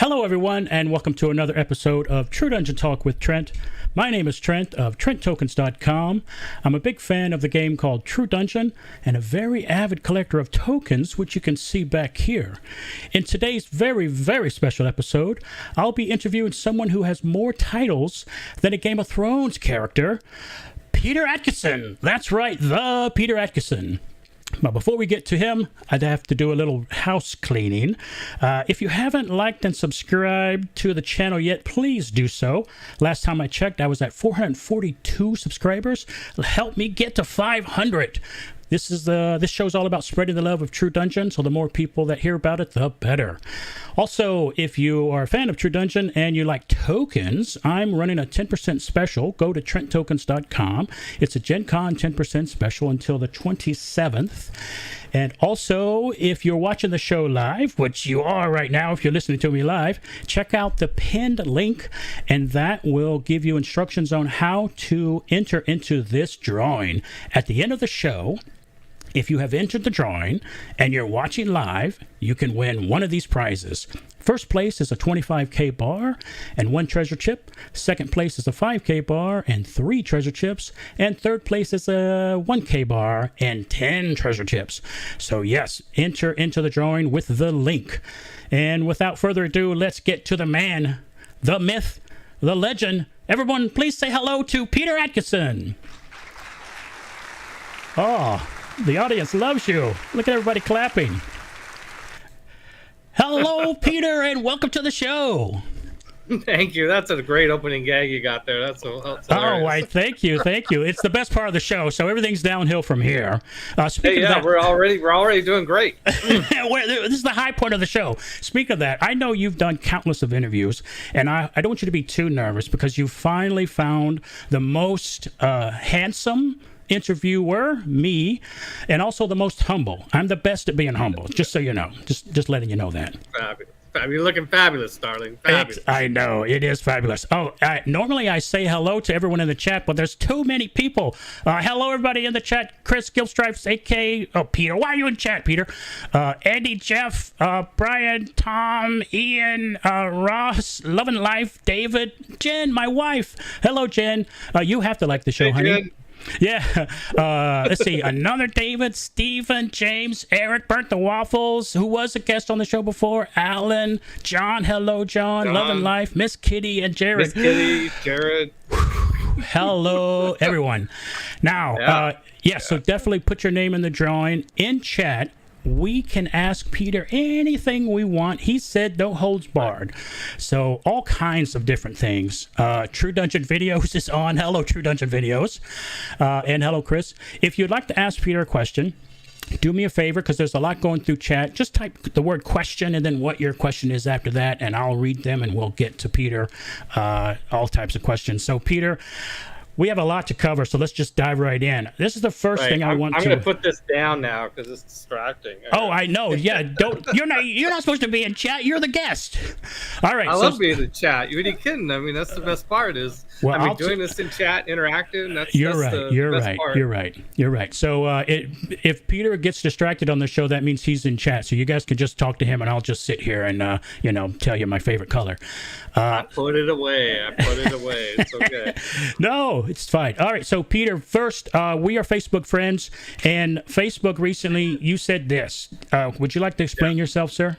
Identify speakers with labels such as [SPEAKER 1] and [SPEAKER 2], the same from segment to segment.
[SPEAKER 1] Hello, everyone, and welcome to another episode of True Dungeon Talk with Trent. My name is Trent of trenttokens.com. I'm a big fan of the game called True Dungeon and a very avid collector of tokens, which you can see back here. In today's very, very special episode, I'll be interviewing someone who has more titles than a Game of Thrones character, Peter Adkison. That's right, the Peter Adkison. But before we get to him, I'd have to do a little house cleaning. If you haven't liked and subscribed to the channel yet, please do so. Last time I checked, I was at 442 subscribers. Help me get to 500. This show's all about spreading the love of True Dungeon, so the more people that hear about it, the better. Also, if you are a fan of True Dungeon and you like tokens, I'm running a 10% special. Go to trenttokens.com. It's a GenCon 10% special until the 27th. And also, if you're watching the show live, which you are right now if you're listening to me live, check out the pinned link, and that will give you instructions on how to enter into this drawing. At the end of the show, if you have entered the drawing and you're watching live, you can win one of these prizes. First place is a 25K bar and 1 treasure chip. Second place is a 5K bar and 3 treasure chips. And third place is a 1K bar and 10 treasure chips. So yes, enter into the drawing with the link. And without further ado, let's get to the man, the myth, the legend. Everyone, please say hello to Peter Adkison. Oh, the audience loves you. Look at everybody clapping. Hello, Peter, and welcome to the show.
[SPEAKER 2] Thank you. That's a great opening gag you got there. That's hilarious.
[SPEAKER 1] Thank you. It's the best part of the show, so everything's downhill from here.
[SPEAKER 2] Speaking of that, we're already doing great.
[SPEAKER 1] This is the high point of the show. Speaking of that, I know you've done countless of interviews, and I don't want you to be too nervous because you finally found the most handsome interviewer, me, and also the most humble. I'm the best at being humble, just so you know. Just letting you know that.
[SPEAKER 2] Fabulous. You're looking fabulous, darling. Fabulous.
[SPEAKER 1] I know, it is fabulous. Oh, normally I say hello to everyone in the chat, but there's too many people. Hello, everybody in the chat. Chris Gilstripes, AK. Oh, Peter. Why are you in chat, Peter? Andy, Jeff, Brian, Tom, Ian, Ross, Love and Life, David, Jen, my wife. Hello, Jen. You have to like the show, honey. Jen. Yeah. Let's see. Another David, Stephen, James, Eric, Burnt the Waffles, who was a guest on the show before, Alan, John. Hello, John. Love and Life, Miss Kitty, and Jared.
[SPEAKER 2] Miss Kitty, Jared.
[SPEAKER 1] Hello, everyone. Now, so definitely put your name in the drawing in chat. We can ask Peter anything we want. He said no holds barred. So all kinds of different things. True Dungeon Videos is on. Hello, True Dungeon Videos. And hello, Chris. If you'd like to ask Peter a question, do me a favor, because there's a lot going through chat. Just type the word question and then what your question is after that, and I'll read them, and we'll get to Peter, all types of questions. So, Peter, we have a lot to cover, so let's just dive right in. This is the first thing I'm going
[SPEAKER 2] to put this down now because it's distracting.
[SPEAKER 1] Oh, I know. Yeah, you're not supposed to be in chat. You're the guest. All right.
[SPEAKER 2] I love being in chat. You're kidding. I mean, that's the best part. Doing this in chat, interactive. You're right. So if Peter gets distracted on the show, that means he's in chat. So you guys can just talk to him, and I'll just sit here and tell you my favorite color. I put it away. It's okay.
[SPEAKER 1] No, it's fine. All right. So Peter, first, we are Facebook friends, and Facebook recently, you said this. Would you like to explain yourself, sir?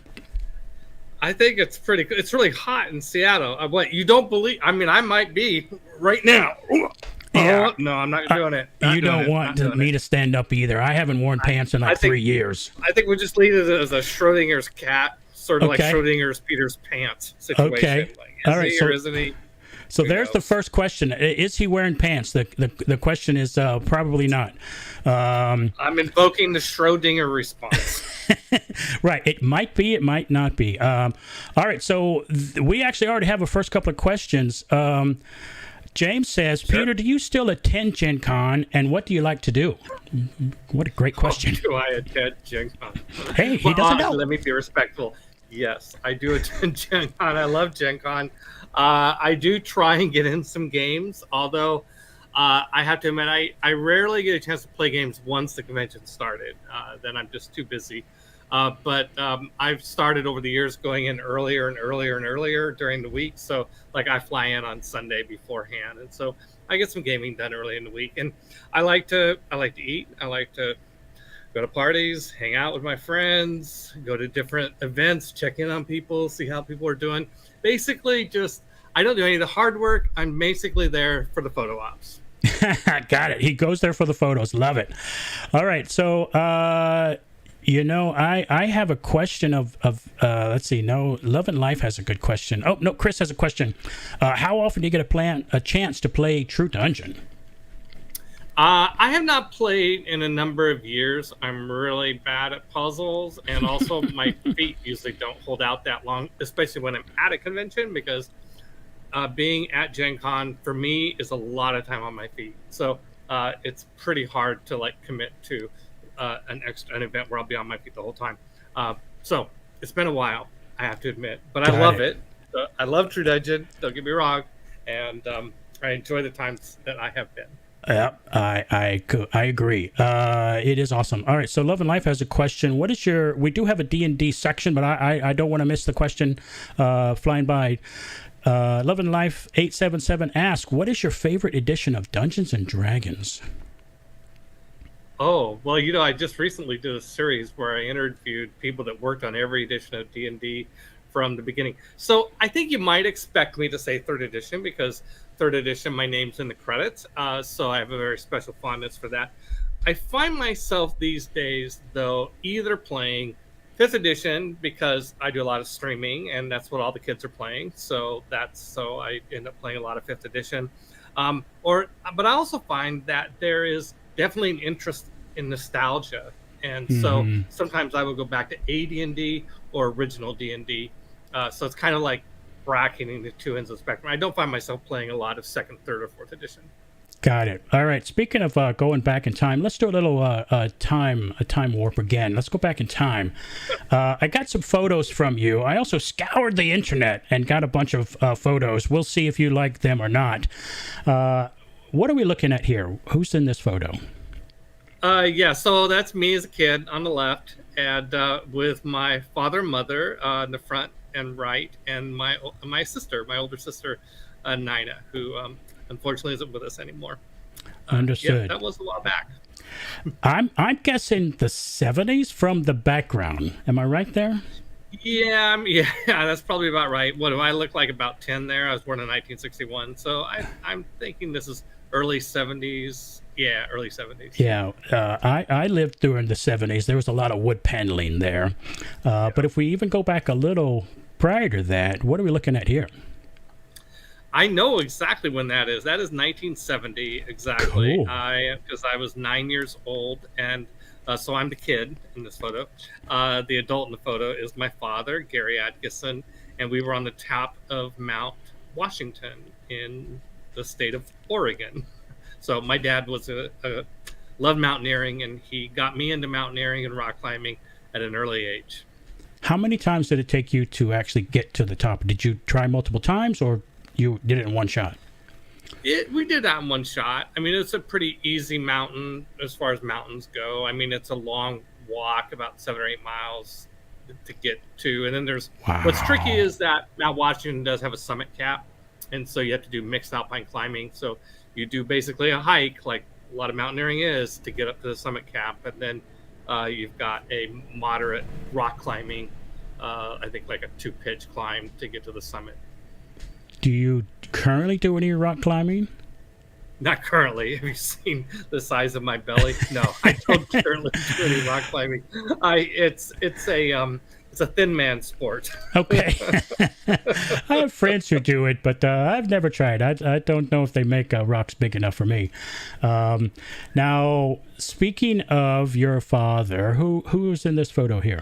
[SPEAKER 2] I think it's pretty good. It's really hot in Seattle. What, you don't believe? I mean, I might be right now.
[SPEAKER 1] Yeah.
[SPEAKER 2] No, I'm not doing it.
[SPEAKER 1] You don't want me to stand up either. I haven't worn pants in 3 years.
[SPEAKER 2] I think we just leave it as a Schrodinger's cat, sort of like Schrodinger's Peter's pants situation.
[SPEAKER 1] Okay.
[SPEAKER 2] All right. Or isn't he?
[SPEAKER 1] So there's the first question. Is he wearing pants? The question is probably not.
[SPEAKER 2] I'm invoking the Schrodinger response.
[SPEAKER 1] Right. It might be. It might not be. All right. So we actually already have a first couple of questions. James says, sure. Peter, do you still attend Gen Con, and what do you like to do? What a great question.
[SPEAKER 2] Do I attend Gen Con?
[SPEAKER 1] Hey, he doesn't know.
[SPEAKER 2] Let me be respectful. Yes, I do attend Gen Con. I love Gen Con. I do try and get in some games, although I have to admit I rarely get a chance to play games once the convention started. Then I'm just too busy But I've started over the years going in earlier and earlier and earlier during the week. So like I fly in on Sunday beforehand, and so I get some gaming done early in the week. And I like to eat. I like to go to parties, hang out with my friends, go to different events, check in on people, see how people are doing. Basically, just I don't do any of the hard work. I'm basically there for the photo ops.
[SPEAKER 1] Got it. He goes there for the photos. Love it. All right. So, I have a question of let's see. No, Love and Life has a good question. Oh, no, Chris has a question. How often do you get a chance to play True Dungeon?
[SPEAKER 2] I have not played in a number of years. I'm really bad at puzzles, and also my feet usually don't hold out that long, especially when I'm at a convention, because being at Gen Con for me is a lot of time on my feet. So it's pretty hard to like commit to an event where I'll be on my feet the whole time. So it's been a while, I have to admit, but I love it. I love True Dungeon. Don't get me wrong, and I enjoy the times that I have been.
[SPEAKER 1] Yeah, I agree. It is awesome. All right, so Love and Life has a question. What is your? We do have a D&D section, but I don't want to miss the question flying by. Love and Life 877 asks, what is your favorite edition of Dungeons and Dragons?
[SPEAKER 2] Oh, well, I just recently did a series where I interviewed people that worked on every edition of D&D from the beginning. So I think you might expect me to say third edition, because third edition, my name's in the credits. So I have a very special fondness for that. I find myself these days, though, either playing fifth edition, because I do a lot of streaming and that's what all the kids are playing. So I end up playing a lot of fifth edition. But I also find that there is definitely an interest in nostalgia. And so sometimes I will go back to AD&D or original D&D. So it's kind of like bracketing the two ends of the spectrum. I don't find myself playing a lot of second, third, or fourth edition.
[SPEAKER 1] Got it. All right. Speaking of going back in time, let's do a little time warp again. Let's go back in time. I got some photos from you. I also scoured the internet and got a bunch of photos. We'll see if you like them or not. What are we looking at here? Who's in this photo?
[SPEAKER 2] Yeah, so that's me as a kid on the left, and with my father and mother in the front and right, and my sister, my older sister, Nina, who unfortunately isn't with us anymore.
[SPEAKER 1] Understood.
[SPEAKER 2] Yeah, that was a while back.
[SPEAKER 1] I'm guessing the 70s from the background. Am I right there?
[SPEAKER 2] Yeah, that's probably about right. What do I look like? About 10 there. I was born in 1961, so I'm thinking this is early 70s. Yeah, early 70s.
[SPEAKER 1] Yeah, I lived during the 70s. There was a lot of wood paneling there. But if we even go back a little prior to that, what are we looking at here?
[SPEAKER 2] I know exactly when that is. That is 1970 exactly.
[SPEAKER 1] Cool.
[SPEAKER 2] Because I was 9 years old, and so I'm the kid in this photo. The adult in the photo is my father, Gary Adkison, and we were on the top of Mount Washington in the state of Oregon. So my dad was loved mountaineering, and he got me into mountaineering and rock climbing at an early age.
[SPEAKER 1] How many times did it take you to actually get to the top? Did you try multiple times, or you did it in one shot?
[SPEAKER 2] We did that in one shot. I mean, it's a pretty easy mountain as far as mountains go. I mean, it's a long walk, about 7 or 8 miles to get to. And then what's tricky is that Mount Washington does have a summit cap. And so you have to do mixed alpine climbing. So you do basically a hike, like a lot of mountaineering is, to get up to the summit cap. And then you've got a moderate rock climbing, I think like a 2-pitch climb to get to the summit.
[SPEAKER 1] Do you currently do any rock climbing?
[SPEAKER 2] Not currently. Have you seen the size of my belly? No, I don't currently do any rock climbing. It's a thin man sport.
[SPEAKER 1] Okay. I have friends who do it, but I've never tried. I don't know if they make rocks big enough for me. Now, speaking of your father, who's in this photo here?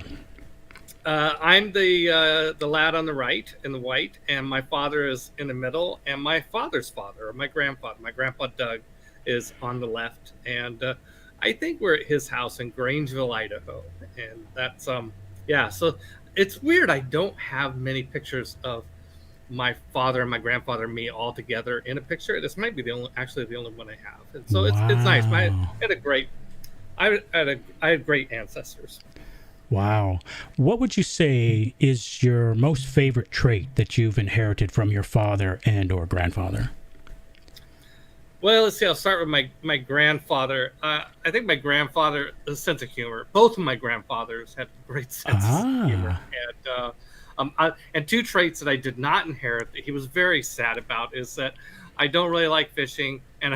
[SPEAKER 2] I'm the lad on the right in the white, and my father is in the middle, and my father's father, or my grandpa Doug, is on the left. And I think we're at his house in Grangeville, Idaho. And that's, so it's weird. I don't have many pictures of my father and my grandfather and me all together in a picture. This might be the only one I have. And so it's nice. I had great ancestors.
[SPEAKER 1] Wow. What would you say is your most favorite trait that you've inherited from your father and or grandfather?
[SPEAKER 2] Well, let's see. I'll start with my grandfather. I think my grandfather, a sense of humor. Both of my grandfathers had great sense of humor, and two traits that I did not inherit that he was very sad about is that I don't really like fishing, and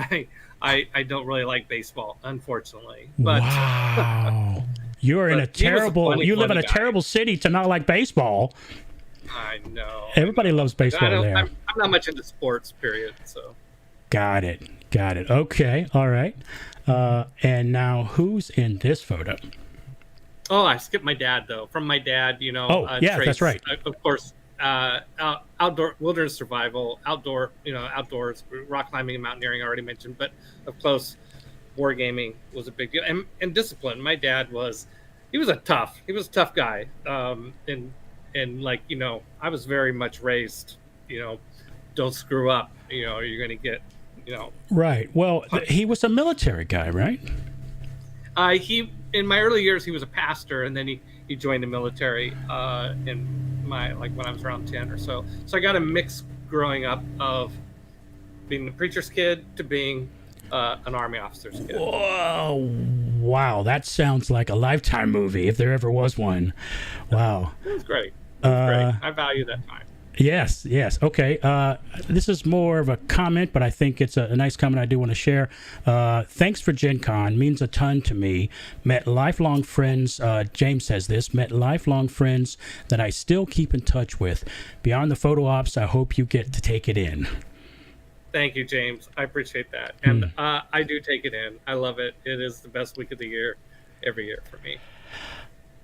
[SPEAKER 2] I don't really like baseball, unfortunately. But
[SPEAKER 1] wow, you live in a terrible city to not like baseball.
[SPEAKER 2] I know.
[SPEAKER 1] Everybody loves baseball there.
[SPEAKER 2] I'm not much into sports, period. So.
[SPEAKER 1] Got it. Okay. All right. And now who's in this photo?
[SPEAKER 2] Oh, I skipped my dad, though. From my dad,
[SPEAKER 1] yeah, traits, that's right.
[SPEAKER 2] Of course, outdoor wilderness survival, outdoors, rock climbing and mountaineering, I already mentioned. But, of course, wargaming was a big deal. And discipline. My dad was a tough guy. And like, I was very much raised, don't screw up, you're going to get,
[SPEAKER 1] Right. Well, he was a military guy, right?
[SPEAKER 2] In my early years, he was a pastor, and then he joined the military when I was around 10 or so. So I got a mix growing up of being the preacher's kid to being an Army officer's kid.
[SPEAKER 1] Whoa. Wow. That sounds like a Lifetime movie, if there ever was one. Wow.
[SPEAKER 2] It was great. I value that time.
[SPEAKER 1] Yes. Okay. This is more of a comment, but I think it's a nice comment I do want to share. Thanks for Gen Con. Means a ton to me. Met lifelong friends. James says this. Met lifelong friends that I still keep in touch with. Beyond the photo ops, I hope you get to take it in.
[SPEAKER 2] Thank you, James. I appreciate that. And I do take it in. I love it. It is the best week of the year every year for me.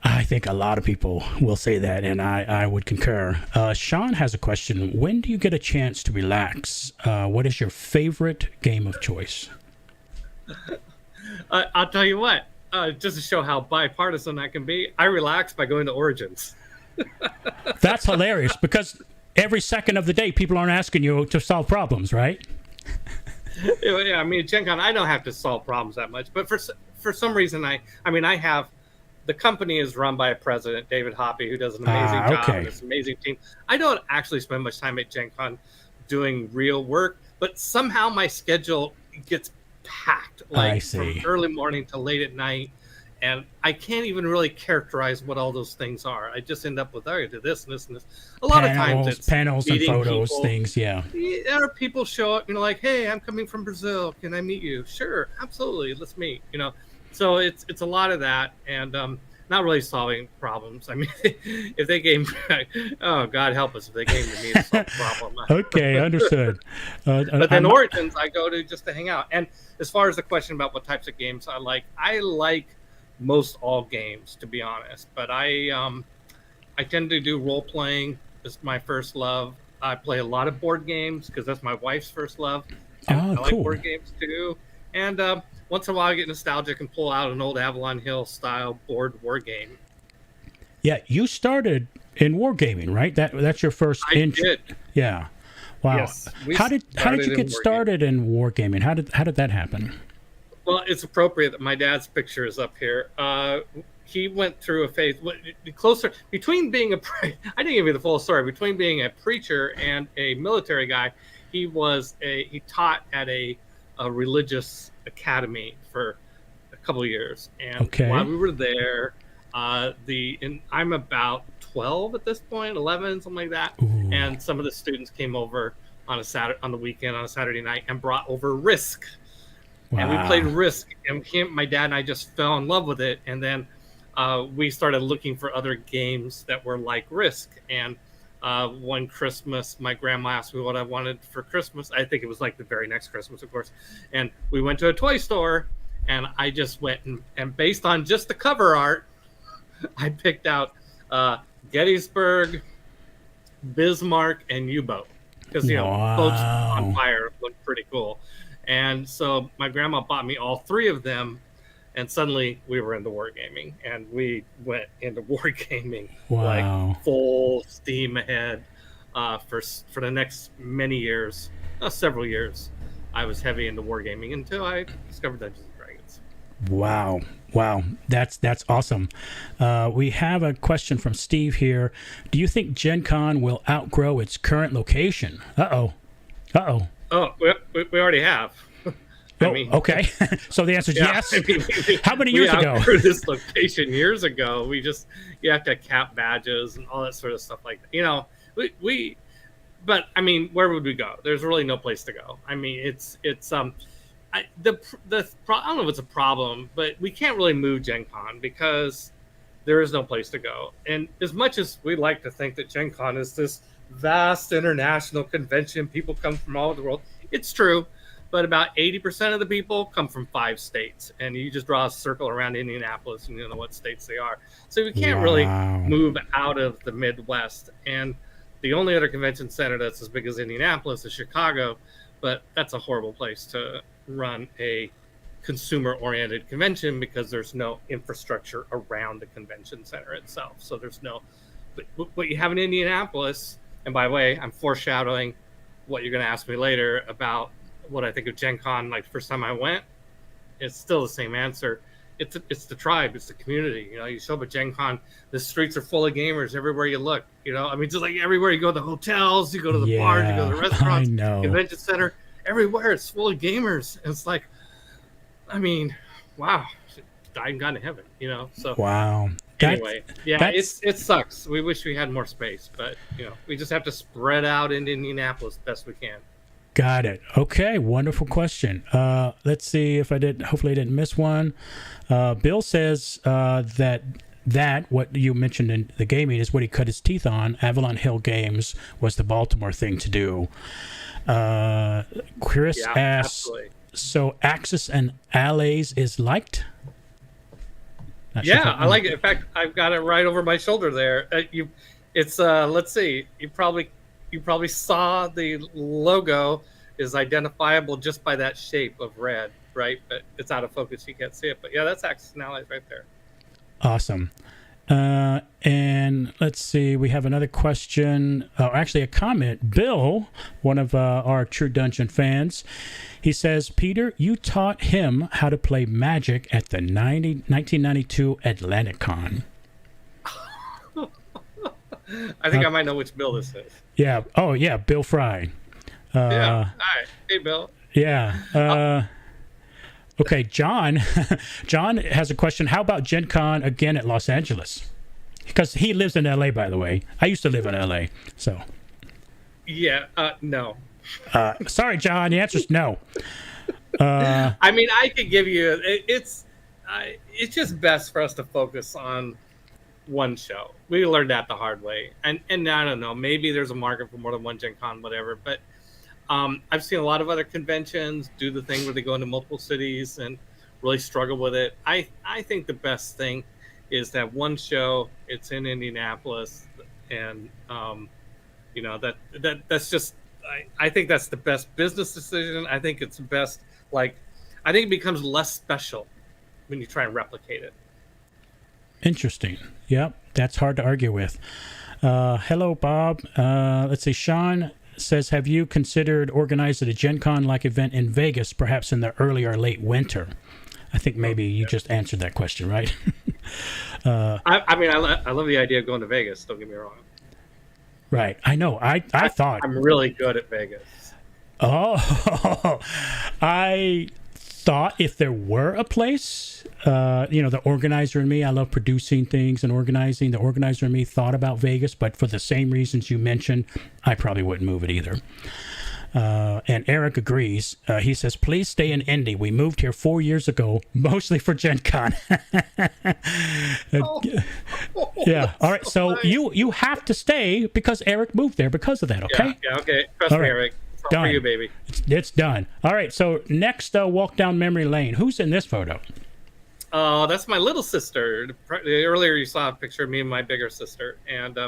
[SPEAKER 1] I think a lot of people will say that, and I would concur. Sean has a question. When do you get a chance to relax? What is your favorite game of choice?
[SPEAKER 2] I'll tell you what, just to show how bipartisan I can be, I relax by going to Origins.
[SPEAKER 1] That's hilarious, because every second of the day, people aren't asking you to solve problems, right?
[SPEAKER 2] Yeah, I mean, Gen Con, I don't have to solve problems that much, but for some reason, I have. The company is run by a president, David Hoppy, who does an amazing job and it's an amazing team. I don't actually spend much time at Gen Con doing real work, but somehow my schedule gets packed, from early morning to late at night, and I can't even really characterize what all those things are. I just end up with, I do this and this and this. A lot of times it's
[SPEAKER 1] panels and photos,
[SPEAKER 2] people.
[SPEAKER 1] Things, yeah.
[SPEAKER 2] There are people show up, like, hey, I'm coming from Brazil. Can I meet you? Sure, absolutely, let's meet, So it's a lot of that, and not really solving problems. I mean, if they gave oh, God help us if they came to me to solve a problem.
[SPEAKER 1] Okay, understood.
[SPEAKER 2] But then Origins I go to just to hang out. And as far as the question about what types of games I like most all games, to be honest. But I tend to do role playing. It's my first love. I play a lot of board games because that's my wife's first love. I like board games too. And once in a while, I get nostalgic and pull out an old Avalon Hill style board war game.
[SPEAKER 1] Yeah, you started in wargaming, right? That's your first.
[SPEAKER 2] I did.
[SPEAKER 1] Yeah. Wow.
[SPEAKER 2] Yes,
[SPEAKER 1] how did you get started in wargaming? How did that happen?
[SPEAKER 2] Well, it's appropriate that my dad's picture is up here. He went through a phase closer between being I didn't give you the full story. Between being a preacher and a military guy, he taught at a religious academy for a couple of years, and while we were there, I'm about 12 at this point, 11, something like that.
[SPEAKER 1] Ooh.
[SPEAKER 2] And some of the students came over on the weekend on a Saturday night and brought over Risk. Wow. And we played Risk, and my dad and I just fell in love with it, and then we started looking for other games that were like Risk. And one Christmas, my grandma asked me what I wanted for Christmas. I think it was like the very next Christmas, of course. And we went to a toy store, and I just went and based on just the cover art, I picked out Gettysburg, Bismarck, and U-boat because boats on fire looked pretty cool. And so my grandma bought me all three of them. And suddenly we were into wargaming, and we went into wargaming like full steam ahead for the next many years, several years. I was heavy into wargaming until I discovered Dungeons and Dragons.
[SPEAKER 1] Wow. That's awesome. We have a question from Steve here. Do you think Gen Con will outgrow its current location? Uh-oh.
[SPEAKER 2] Oh, we already have.
[SPEAKER 1] Okay. So the answer is yes. How many years ago?
[SPEAKER 2] This location years ago. You have to cap badges and all that sort of stuff like that. But I mean, where would we go? There's really no place to go. I mean, I don't know if it's a problem, but we can't really move Gen Con because there is no place to go. And as much as we like to think that Gen Con is this vast international convention, people come from all over the world, it's true. But about 80% of the people come from 5 states, and you just draw a circle around Indianapolis and you know what states they are. So we can't really move out of the Midwest. And the only other convention center that's as big as Indianapolis is Chicago, but that's a horrible place to run a consumer-oriented convention because there's no infrastructure around the convention center itself. So there's no, but what you have in Indianapolis, and by the way, I'm foreshadowing what you're going to ask me later about what I think of Gen Con. Like the first time I went, it's still the same answer. It's the tribe, it's the community. You show up at Gen Con, the streets are full of gamers everywhere you look. I mean, just like everywhere you go, the hotels, you go to the bars, you go to the restaurants, convention center, everywhere it's full of gamers. And it's like, I mean, wow, died and gone to heaven. So
[SPEAKER 1] wow.
[SPEAKER 2] Anyway, it sucks. We wish we had more space, but we just have to spread out in Indianapolis best we can.
[SPEAKER 1] Got it. Okay, wonderful question. Let's see if hopefully I didn't miss one. Bill says that what you mentioned in the gaming is what he cut his teeth on. Avalon Hill Games was the Baltimore thing to do. Chris asks, absolutely. So Axis and Allies is liked?
[SPEAKER 2] I like it. In fact, I've got it right over my shoulder there. Let's see. You probably saw the logo is identifiable just by that shape of red, right? But it's out of focus. You can't see it. But yeah, that's Axis and Allies right there.
[SPEAKER 1] Awesome. And let's see. We have another question. Actually, a comment. Bill, one of our True Dungeon fans, he says, Peter, you taught him how to play Magic at the 1992 Atlanticon.
[SPEAKER 2] I think I might know which Bill this is.
[SPEAKER 1] Yeah. Oh, yeah. Bill Fry.
[SPEAKER 2] Hi. Hey, Bill.
[SPEAKER 1] Yeah. Okay, John. John has a question. How about Gen Con again at Los Angeles? Because he lives in L.A., by the way. I used to live in L.A., so.
[SPEAKER 2] Yeah. No.
[SPEAKER 1] Sorry, John. The answer's no.
[SPEAKER 2] I mean, I could give you. It's just best for us to focus on one show. We learned that the hard way, and I don't know. Maybe there's a market for more than one Gen Con, whatever. But I've seen a lot of other conventions do the thing where they go into multiple cities and really struggle with it. I think the best thing is that one show. It's in Indianapolis, and that's just. I think that's the best business decision. I think it's the best. I think it becomes less special when you try and replicate it.
[SPEAKER 1] Interesting. Yep, that's hard to argue with. Hello, Bob. Let's see. Sean says, have you considered organizing a Gen Con-like event in Vegas, perhaps in the early or late winter? I think maybe you just answered that question, right?
[SPEAKER 2] I love the idea of going to Vegas. Don't get me wrong.
[SPEAKER 1] Right. I know. I thought.
[SPEAKER 2] I'm really good at Vegas.
[SPEAKER 1] Oh, I thought if there were a place, the organizer in me, I love producing things and organizing. The organizer in me thought about Vegas, but for the same reasons you mentioned, I probably wouldn't move it either. And Eric agrees. He says, please stay in Indy. We moved here 4 years ago, mostly for Gen Con. Yeah. All right. So nice. You have to stay because Eric moved there because of that. Okay.
[SPEAKER 2] Yeah. Okay. Trust me, Eric. It's all for you, baby.
[SPEAKER 1] It's done. All right. So next, walk down memory lane. Who's in this photo?
[SPEAKER 2] Oh, that's my little sister. Earlier you saw a picture of me and my bigger sister, and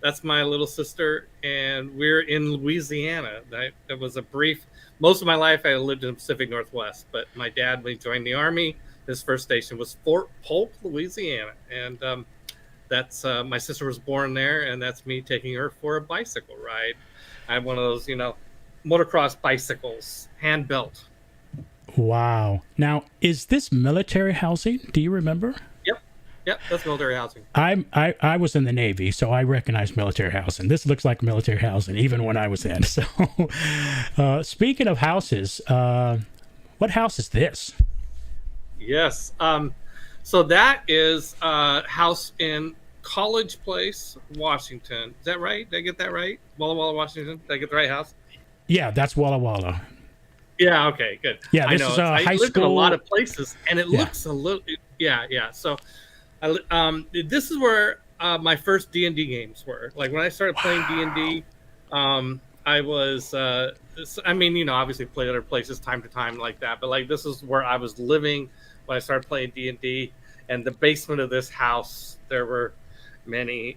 [SPEAKER 2] that's my little sister, and we're in Louisiana. That was a brief. Most of my life I lived in the Pacific Northwest, but my dad, when he joined the Army, his first station was Fort Polk, Louisiana, and that's my sister was born there, and that's me taking her for a bicycle ride. I have one of those, motocross bicycles, hand built.
[SPEAKER 1] Wow. Now, is this military housing? Do you remember?
[SPEAKER 2] Yep, that's military housing.
[SPEAKER 1] I was in the Navy, so I recognize military housing. This looks like military housing, even when I was in. So, speaking of houses, what house is this?
[SPEAKER 2] Yes. So that is a house in College Place, Washington. Is that right? Did I get that right? Walla Walla, Washington. Did I get the right house?
[SPEAKER 1] Yeah, that's Walla Walla.
[SPEAKER 2] Yeah. Okay. Good.
[SPEAKER 1] Yeah, this is
[SPEAKER 2] I
[SPEAKER 1] high
[SPEAKER 2] lived
[SPEAKER 1] school.
[SPEAKER 2] in a lot of places, and it looks a little. Yeah. So, this is where my first D&D games were. Like when I started playing D&D, I was. Obviously played other places time to time like that, but like this is where I was living when I started playing D&D. And the basement of this house, there were many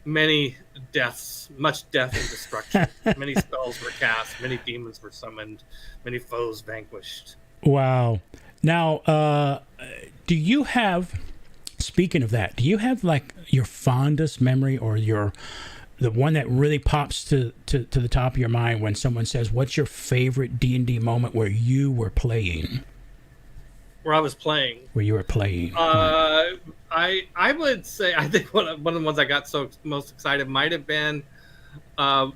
[SPEAKER 2] deaths, much death and destruction. Many spells were cast, many demons were summoned, many foes vanquished.
[SPEAKER 1] Wow. Now, do you have, speaking of that, do you have like your fondest memory or the one that really pops to the top of your mind when someone says, what's your favorite D&D moment where you were playing?
[SPEAKER 2] Where I was playing.
[SPEAKER 1] Where you were playing.
[SPEAKER 2] I would say, I think one of the ones I got most excited might have been,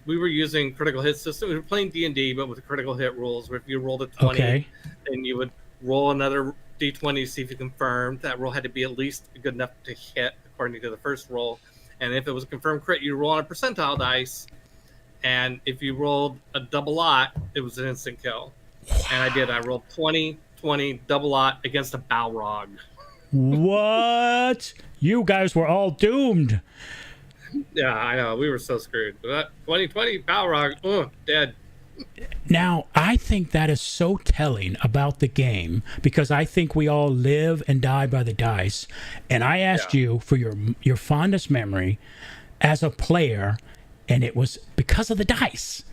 [SPEAKER 2] we were using critical hit system. We were playing D&D, but with critical hit rules, where if you rolled a 20, then you would roll another D20 to see if you confirmed. That roll had to be at least good enough to hit, according to the first roll. And if it was a confirmed crit, you roll on a percentile dice. And if you rolled a double lot, it was an instant kill. And I did. I rolled 20 double lot against a Balrog.
[SPEAKER 1] What? You guys were all doomed.
[SPEAKER 2] Yeah, I know. We were so screwed. But 2020 Balrog, dead.
[SPEAKER 1] Now, I think that is so telling about the game because I think we all live and die by the dice. And I asked you for your fondest memory as a player, and it was because of the dice.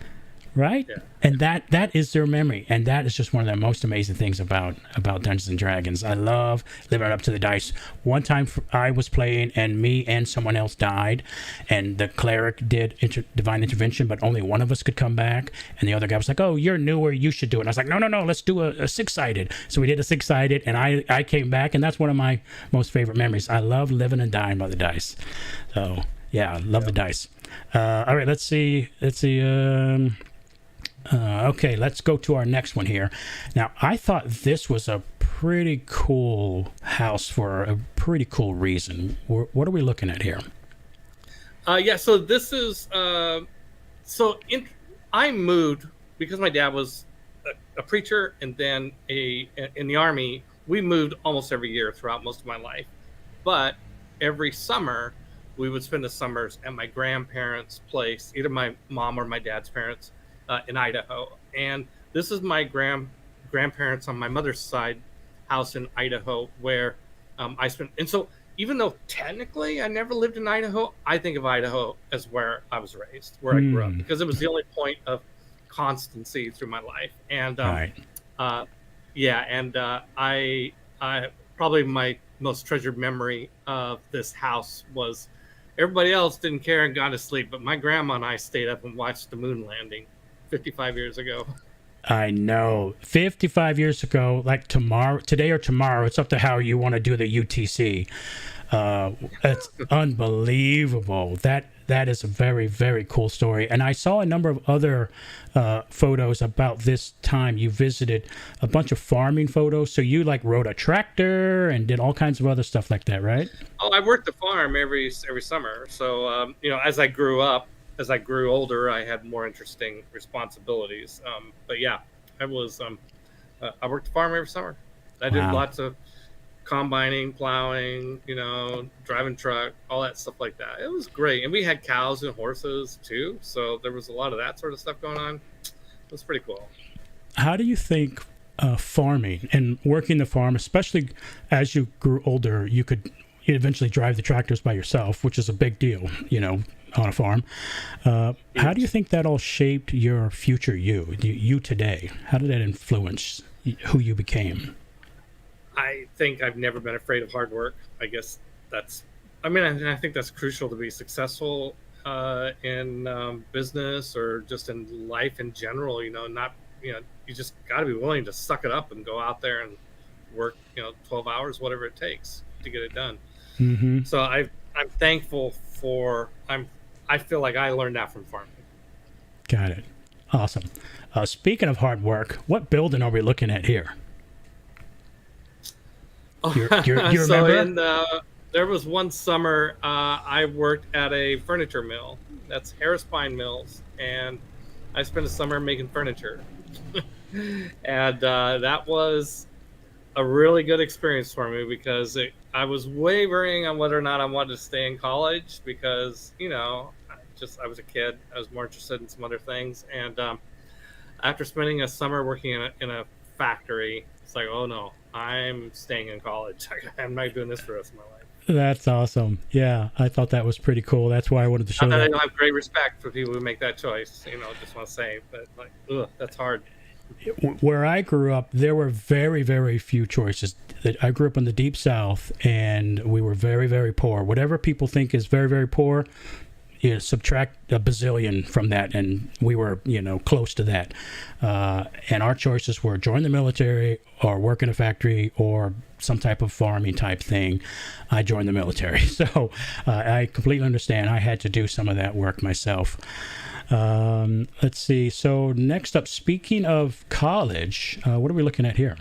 [SPEAKER 1] Right? Yeah. And that is their memory. And that is just one of the most amazing things about Dungeons and Dragons. I love living up to the dice. One time I was playing and me and someone else died, and the cleric did divine intervention, but only one of us could come back. And the other guy was like, oh, you're newer, you should do it. And I was like, no, let's do a six-sided. So we did a six-sided, and I came back, and that's one of my most favorite memories. I love living and dying by the dice. So, yeah, I love the dice. All right, let's see. Okay, let's go to our next one here. Now, I thought this was a pretty cool house for a pretty cool reason. What are we looking at here?
[SPEAKER 2] So this is... I moved because my dad was a preacher and then in the Army. We moved almost every year throughout most of my life. But every summer, we would spend the summers at my grandparents' place, either my mom or my dad's parents, in Idaho. And this is my grandparents on my mother's side house in Idaho where I spent. And so even though technically I never lived in Idaho, I think of Idaho as where I was raised, where I grew up, because it was the only point of constancy through my life. And I probably my most treasured memory of this house was everybody else didn't care and got to sleep, but my grandma and I stayed up and watched the moon landing 55 years ago.
[SPEAKER 1] I know. 55 years ago, like today or tomorrow, it's up to how you want to do the UTC. That's unbelievable. That is a very, very cool story. And I saw a number of other photos about this time. You visited a bunch of farming photos. So you like rode a tractor and did all kinds of other stuff like that, right?
[SPEAKER 2] Oh, I worked the farm every summer. So, as I grew older, I had more interesting responsibilities. But yeah, I worked the farm every summer. I did lots of combining, plowing, driving truck, all that stuff like that. It was great. And we had cows and horses too. So there was a lot of that sort of stuff going on. It was pretty cool.
[SPEAKER 1] How do you think farming and working the farm, especially as you grew older, you could eventually drive the tractors by yourself, which is a big deal, on a farm. How do you think that all shaped your future you today? How did that influence who you became?
[SPEAKER 2] I think I've never been afraid of hard work. I guess I think that's crucial to be successful in business or just in life in general, not you just got to be willing to suck it up and go out there and work 12 hours, whatever it takes to get it done.
[SPEAKER 1] Mm-hmm.
[SPEAKER 2] So I'm thankful I feel like I learned that from farming.
[SPEAKER 1] Got it. Awesome. Speaking of hard work, what building are we looking at here? You remember?
[SPEAKER 2] There was one summer I worked at a furniture mill. That's Harris Pine Mills, and I spent a summer making furniture. And that was a really good experience for me because I was wavering on whether or not I wanted to stay in college because, I was a kid. I was more interested in some other things. And after spending a summer working in a factory, it's like, oh no, I'm staying in college. I'm not doing this for the rest of my life.
[SPEAKER 1] That's awesome. Yeah, I thought that was pretty cool. That's why I wanted to show that.
[SPEAKER 2] I don't have great respect for people who make that choice. Just want to say, but that's hard.
[SPEAKER 1] Where I grew up, there were very, very few choices. I grew up in the deep South, and we were very, very poor. Whatever people think is very, very poor, subtract a bazillion from that, and we were, close to that. And our choices were join the military or work in a factory or some type of farming type thing. I joined the military. So I completely understand. I had to do some of that work myself. Let's see. So next up, speaking of college, what are we looking at here?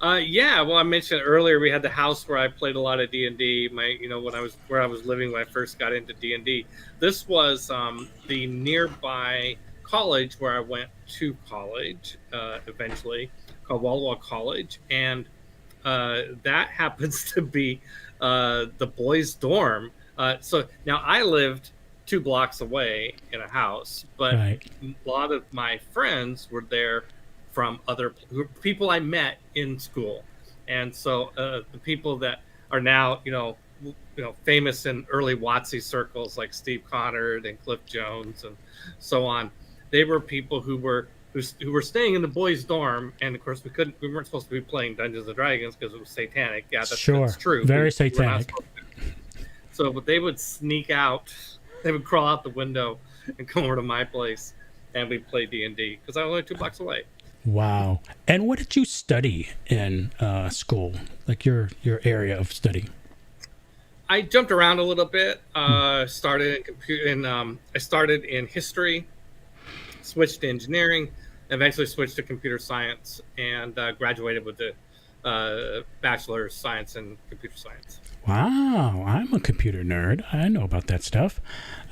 [SPEAKER 2] Well, I mentioned earlier we had the house where I played a lot of D&D. Where I was living when I first got into D&D. This was the nearby college where I went to college eventually, called Walla Walla College, and that happens to be the boys' dorm. So now I lived 2 blocks away in a house, but right. A lot of my friends were there from other people I met in school. And so the people that are now, famous in early WotC circles like Steve Connard and Cliff Jones and so on, they were people who were staying in the boys' dorm. And of course we weren't supposed to be playing Dungeons and Dragons because it was satanic. Yeah, that's true.
[SPEAKER 1] Very satanic.
[SPEAKER 2] So, but they would sneak out. They would crawl out the window and come over to my place, and we'd play D&D because I was only 2 blocks away.
[SPEAKER 1] Wow. And what did you study in school? Like your area of study?
[SPEAKER 2] I jumped around a little bit. Started in history, switched to engineering, eventually switched to computer science, and graduated with the bachelor's science in computer science.
[SPEAKER 1] Wow, I'm a computer nerd. I know about that stuff.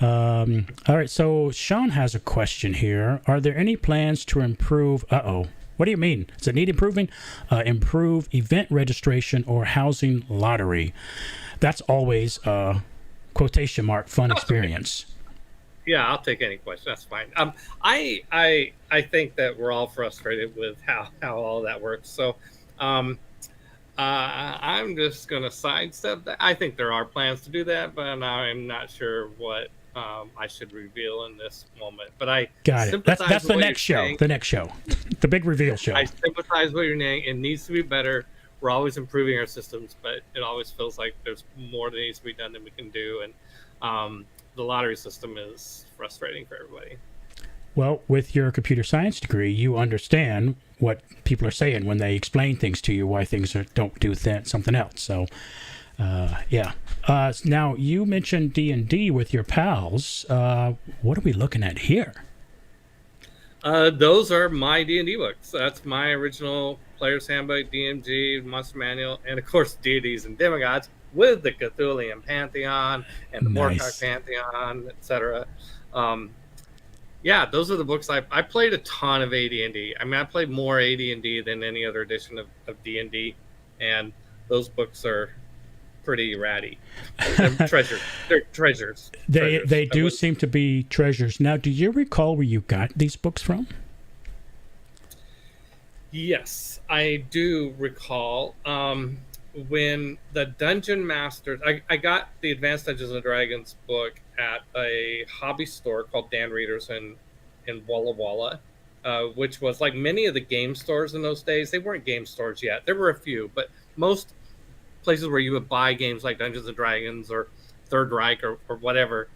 [SPEAKER 1] All right, so Sean has a question here. Are there any plans to improve... What do you mean? Does it need improving? Improve event registration or housing lottery. That's always a quotation mark fun experience.
[SPEAKER 2] Yeah, I'll take any question. That's fine. I think that we're all frustrated with how all that works. So I'm just going to sidestep that. I think there are plans to do that, but I'm not sure what I should reveal in this moment. But I
[SPEAKER 1] got it. That's the next show. Saying. The next show, the big reveal show.
[SPEAKER 2] I sympathize with what you're saying. It needs to be better. We're always improving our systems, but it always feels like there's more that needs to be done than we can do. And the lottery system is frustrating for everybody.
[SPEAKER 1] Well, with your computer science degree, you understand what people are saying when they explain things to you, why things don't do something else. So, yeah. Now, you mentioned D&D with your pals. What are we looking at here?
[SPEAKER 2] Those are my D&D books. That's my original Player's Handbook, DMG, Monster Manual, and, of course, Deities and Demigods with the Cthulhian Pantheon and the Morkar Pantheon, etc. Yeah, those are the books. I played a ton of AD&D. I mean, I played more AD&D than any other edition of D&D, and those books are pretty ratty. They're treasures. They're treasures.
[SPEAKER 1] They do seem to be treasures. Now, do you recall where you got these books from?
[SPEAKER 2] Yes, I do recall. When the Dungeon Masters, I got the Advanced Dungeons and Dragons book at a hobby store called Dan Reader's in Walla Walla, which was like many of the game stores in those days. They weren't game stores yet. There were a few, but most places where you would buy games like Dungeons and Dragons or Third Reich or whatever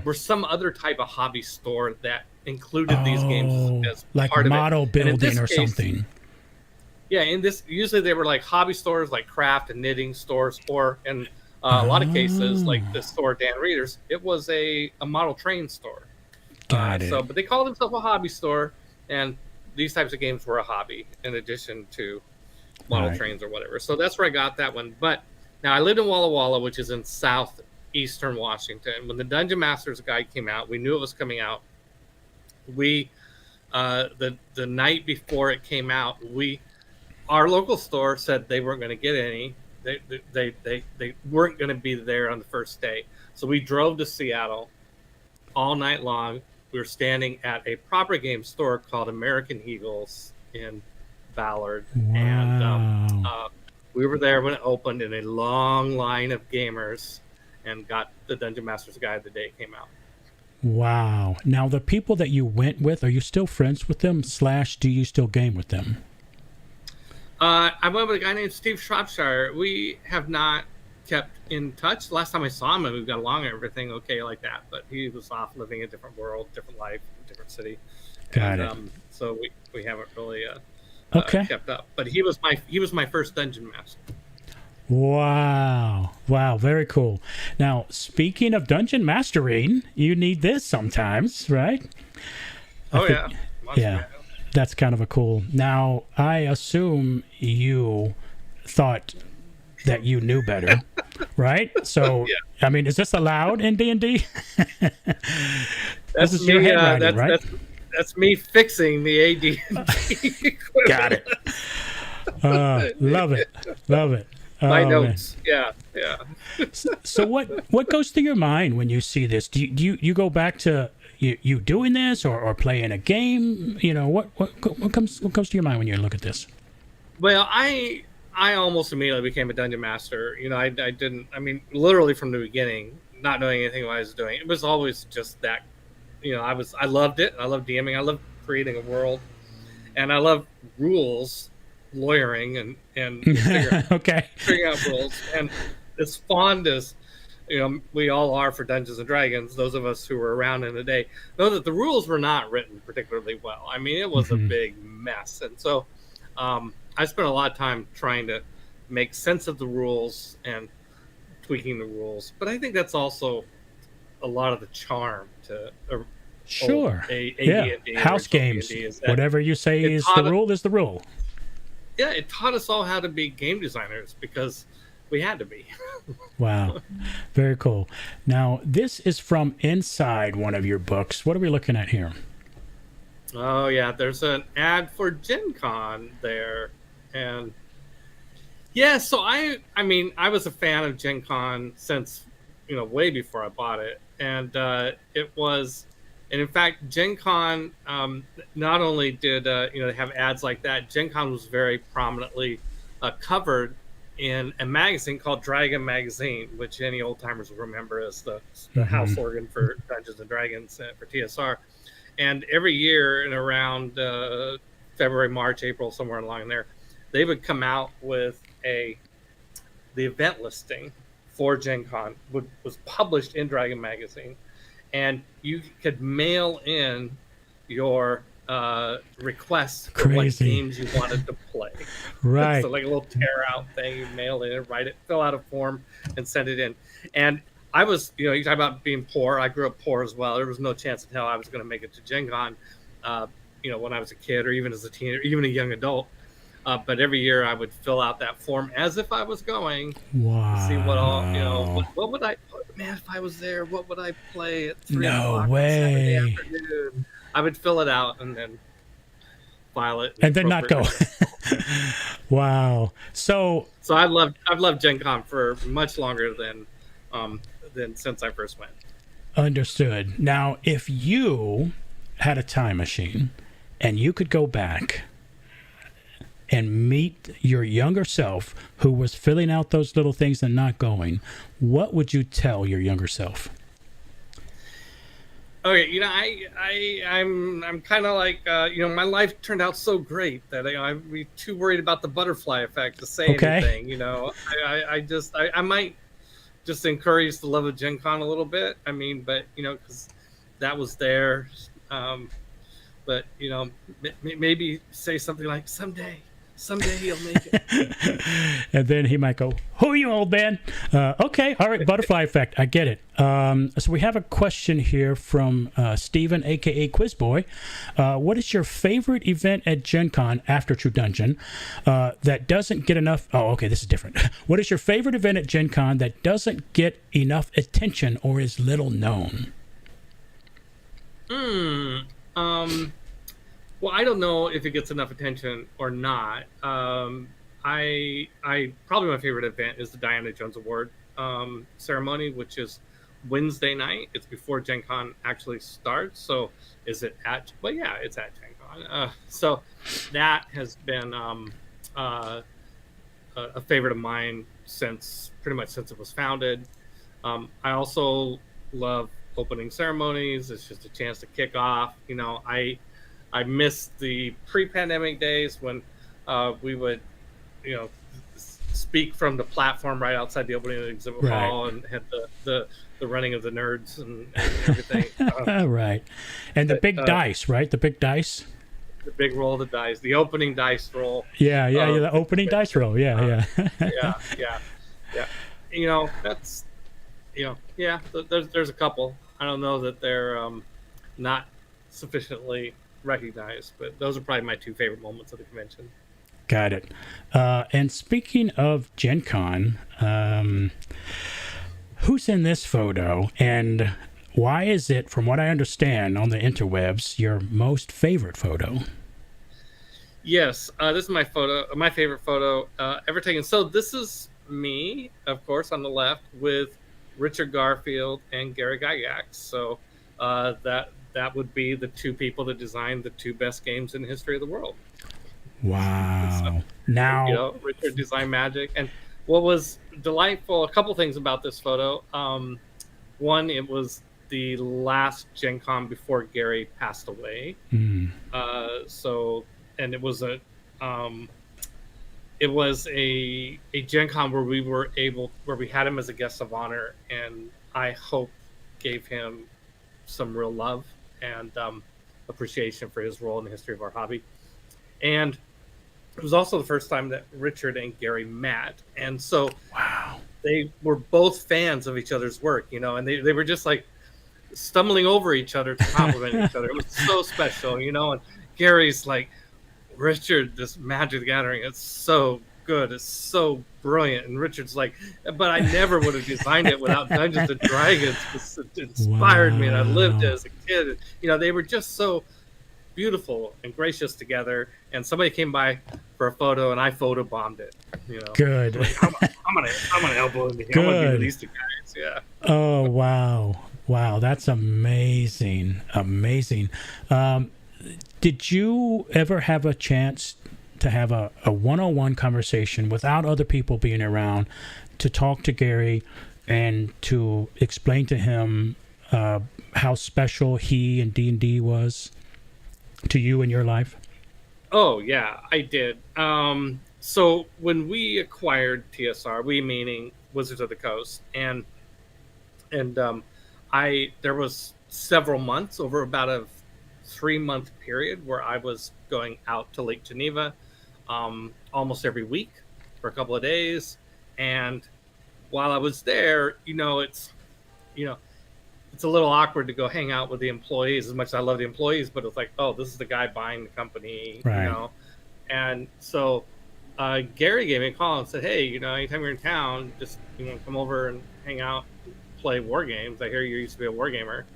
[SPEAKER 2] were some other type of hobby store that included these games as
[SPEAKER 1] like
[SPEAKER 2] part
[SPEAKER 1] model
[SPEAKER 2] of it.
[SPEAKER 1] building or something.
[SPEAKER 2] Yeah, in this, usually they were like hobby stores, like craft and knitting stores, or in a lot of cases, like the store Dan Reader's, it was a model train store.
[SPEAKER 1] Got it.
[SPEAKER 2] So, but they called themselves a hobby store, and these types of games were a hobby in addition to model trains or whatever. So that's where I got that one. But now I lived in Walla Walla, which is in southeastern Washington. When the Dungeon Masters Guide came out, we knew it was coming out. We the night before it came out, our local store said they weren't going to get any. They weren't going to be there on the first day. So we drove to Seattle all night long. We were standing at a proper game store called American Eagles in Ballard.
[SPEAKER 1] Wow.
[SPEAKER 2] And we were there when it opened in a long line of gamers and got the Dungeon Master's Guide the day it came out.
[SPEAKER 1] Wow. Now, the people that you went with, are you still friends with them, / do you still game with them?
[SPEAKER 2] I went with a guy named Steve Shropshire. We have not kept in touch. Last time I saw him, we got along and everything okay like that. But he was off living a different world, different life, different city.
[SPEAKER 1] Got it.
[SPEAKER 2] So we haven't really kept up. But he was my first dungeon master.
[SPEAKER 1] Wow. Very cool. Now, speaking of dungeon mastering, you need this sometimes, right? Yeah. That's kind of a cool. Now, I assume you thought that you knew better, right? So, I mean, is this allowed in D&D?
[SPEAKER 2] This is your handwriting, right? That's me fixing the AD&D.
[SPEAKER 1] Got it. Love it.
[SPEAKER 2] My notes. Man. Yeah.
[SPEAKER 1] So what goes through your mind when you see this? Do you go back to you doing this or playing a game? You know, what comes to your mind when you look at this?
[SPEAKER 2] Well, I almost immediately became a dungeon master. You know, I didn't. I mean, literally from the beginning, not knowing anything what I was doing. It was always just that. You know, I loved it. I love DMing. I love creating a world, and I love rules, lawyering, and figuring out rules. And as fond as we all are for Dungeons and Dragons, those of us who were around in the day know that the rules were not written particularly well. I mean, it was a big mess, and so I spent a lot of time trying to make sense of the rules and tweaking the rules. But I think that's also a lot of the charm to
[SPEAKER 1] house games. Whatever you say is the rule is the rule.
[SPEAKER 2] Yeah, it taught us all how to be game designers because we had to be.
[SPEAKER 1] Wow. Very cool. Now, this is from inside one of your books. What are we looking at here?
[SPEAKER 2] Oh, yeah. There's an ad for GenCon there. And yeah, so I was a fan of GenCon since, way before I bought it. And and in fact, GenCon, not only did, they have ads like that, GenCon was very prominently covered in a magazine called Dragon Magazine, which any old timers will remember as the house organ for Dungeons and Dragons for TSR. And every year in around February, March, April, somewhere along there, they would come out with the event listing for GenCon was published in Dragon Magazine, and you could mail in your requests for what games you wanted to play.
[SPEAKER 1] Right.
[SPEAKER 2] So like a little tear out thing, you mail it in, write it, fill out a form, and send it in. And I was, you talk about being poor. I grew up poor as well. There was no chance in hell I was going to make it to Gen Con, when I was a kid or even as a teenager, even a young adult. But every year I would fill out that form as if I was going.
[SPEAKER 1] Wow.
[SPEAKER 2] To see what all, what would I, man, if I was there, what would I play at 3 o'clock
[SPEAKER 1] on
[SPEAKER 2] Saturday afternoon? I would fill it out and then file it.
[SPEAKER 1] And then not go. Wow. So
[SPEAKER 2] I've loved Gen Con for much longer than since I first went.
[SPEAKER 1] Understood. Now, if you had a time machine and you could go back and meet your younger self who was filling out those little things and not going, what would you tell your younger self?
[SPEAKER 2] Okay, I'm kind of like, my life turned out so great that I'd be too worried about the butterfly effect to say anything. I might just encourage the love of Gen Con a little bit. I mean, but because that was there. but maybe say something like someday he'll make it.
[SPEAKER 1] And then he might go, "Who are you, old man?" Okay, all right, butterfly effect. I get it. So we have a question here from Steven, a.k.a. Quizboy. What is your favorite event at Gen Con after True Dungeon that doesn't get enough... Oh, okay, this is different. What is your favorite event at Gen Con that doesn't get enough attention or is little known?
[SPEAKER 2] Well, I don't know if it gets enough attention or not. I probably my favorite event is the Diana Jones Award ceremony, which is Wednesday night. It's before Gen Con actually starts. So is it at? Well, yeah, it's at Gen Con. So that has been a favorite of mine pretty much since it was founded. I also love opening ceremonies. It's just a chance to kick off. I missed the pre-pandemic days when we would, speak from the platform right outside the opening of the exhibit hall and had the running of the nerds and everything.
[SPEAKER 1] Right. And the big dice, right? The big dice.
[SPEAKER 2] The big roll of the dice, the opening dice roll.
[SPEAKER 1] Yeah, the opening dice roll. Yeah.
[SPEAKER 2] That's, there's a couple. I don't know that they're not sufficiently recognized, but those are probably my two favorite moments of the convention.
[SPEAKER 1] Got it. And speaking of Gen Con, who's in this photo, and why is it, from what I understand on the interwebs, your most favorite photo?
[SPEAKER 2] Yes, this is my favorite photo ever taken. So this is me, of course, on the left with Richard Garfield and Gary Gygax. So that would be the two people that designed the two best games in the history of the world.
[SPEAKER 1] Wow.
[SPEAKER 2] So,
[SPEAKER 1] now,
[SPEAKER 2] Richard designed Magic. And what was delightful, a couple things about this photo. One, it was the last Gen Con before Gary passed away. And it was a Gen Con where we had him as a guest of honor, and I hope gave him some real love and appreciation for his role in the history of our hobby. And it was also the first time that Richard and Gary met. And so they were both fans of each other's work, and they were just like stumbling over each other to compliment each other. It was so special, and Gary's like, "Richard, this Magic the Gathering, it's so good. It's so brilliant." And Richard's like, "But I never would have designed it without Dungeons and Dragons. It inspired me, and I lived it as a kid." They were just so beautiful and gracious together. And somebody came by for a photo, and I photobombed it.
[SPEAKER 1] Good.
[SPEAKER 2] Like, I'm gonna elbow into him.
[SPEAKER 1] Good.
[SPEAKER 2] I'm gonna be with these two guys. Yeah.
[SPEAKER 1] Oh wow, that's amazing. Did you ever have a chance to have a one-on-one conversation without other people being around to talk to Gary and to explain to him how special he and D&D was to you in your life?
[SPEAKER 2] Oh, yeah, I did. So when we acquired TSR, we meaning Wizards of the Coast, and there was several months, over about a 3-month period, where I was going out to Lake Geneva almost every week for a couple of days. And while I was there, it's a little awkward to go hang out with the employees, as much as I love the employees, but it's like, oh, this is the guy buying the company,
[SPEAKER 1] right.
[SPEAKER 2] And so Gary gave me a call and said, "Hey, anytime you're in town, just come over and hang out, play war games. I hear you used to be a war gamer."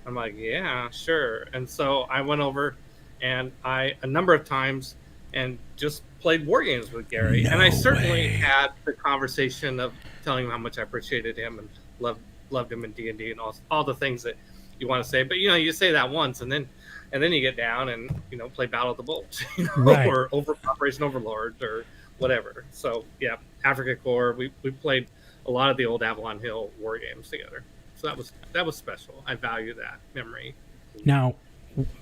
[SPEAKER 2] I'm like, "Yeah, sure." And so I went over, and a number of times, and just played war games with Gary.
[SPEAKER 1] No
[SPEAKER 2] and I certainly
[SPEAKER 1] way.
[SPEAKER 2] had the conversation of telling him how much I appreciated him and loved him in D&D and all the things that you want to say. But you say that once, and then you get down and play Battle of the Bulge,
[SPEAKER 1] right.
[SPEAKER 2] or Operation Overlord or whatever. So yeah, Africa Corps. We played a lot of the old Avalon Hill war games together. So that was special. I value that memory.
[SPEAKER 1] Now,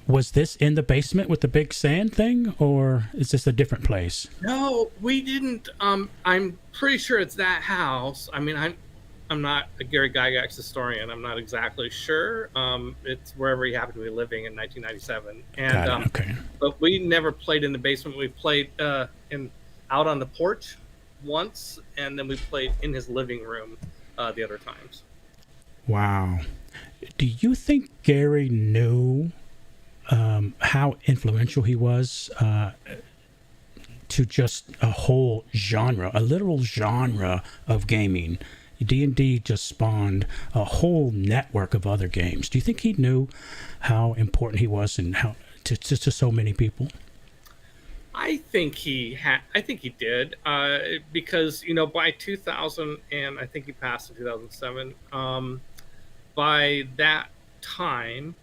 [SPEAKER 1] was this in the basement with the big sand thing, or is this a different place?
[SPEAKER 2] No, we didn't. I'm pretty sure it's that house. I mean, I'm not a Gary Gygax historian. I'm not exactly sure. It's wherever he happened to be living in 1997. And
[SPEAKER 1] okay.
[SPEAKER 2] But we never played in the basement. We played out on the porch once, and then we played in his living room the other times.
[SPEAKER 1] Wow. Do you think Gary knew how influential he was to just a whole genre, a literal genre of gaming? D&D just spawned a whole network of other games. Do you think he knew how important he was and how to so many people?
[SPEAKER 2] I think he did, because by 2000, and I think he passed in 2007. By that time,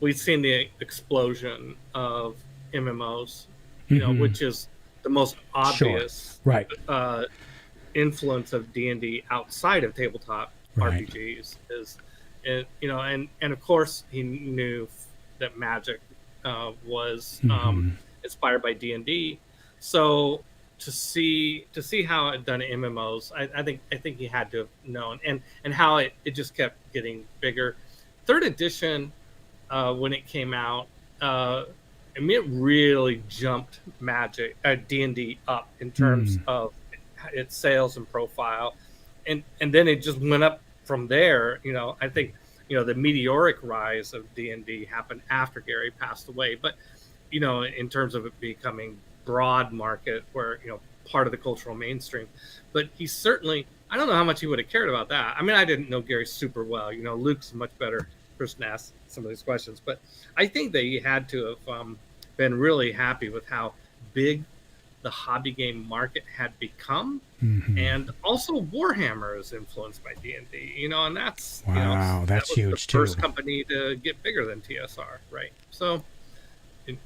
[SPEAKER 2] we'd seen the explosion of MMOs, which is the most obvious
[SPEAKER 1] right.
[SPEAKER 2] Influence of D&D outside of tabletop RPGs is, and of course he knew that Magic was inspired by D&D. So to see how it done in MMOs, I think he had to have known, and how it just kept getting bigger. Third edition, when it came out, it really jumped Magic D&D up in terms of its sales and profile, and then it just went up from there. I think the meteoric rise of D&D happened after Gary passed away, but in terms of it becoming broad market, where part of the cultural mainstream. But he certainly, I don't know how much he would have cared about that. I mean, I didn't know Gary super well. Luke's a much better person to ask some of these questions, but I think that he had to have been really happy with how big the hobby game market had become, and also Warhammer is influenced by D&D, and that's
[SPEAKER 1] wow, that's huge
[SPEAKER 2] too. First company to get bigger than TSR, right? So,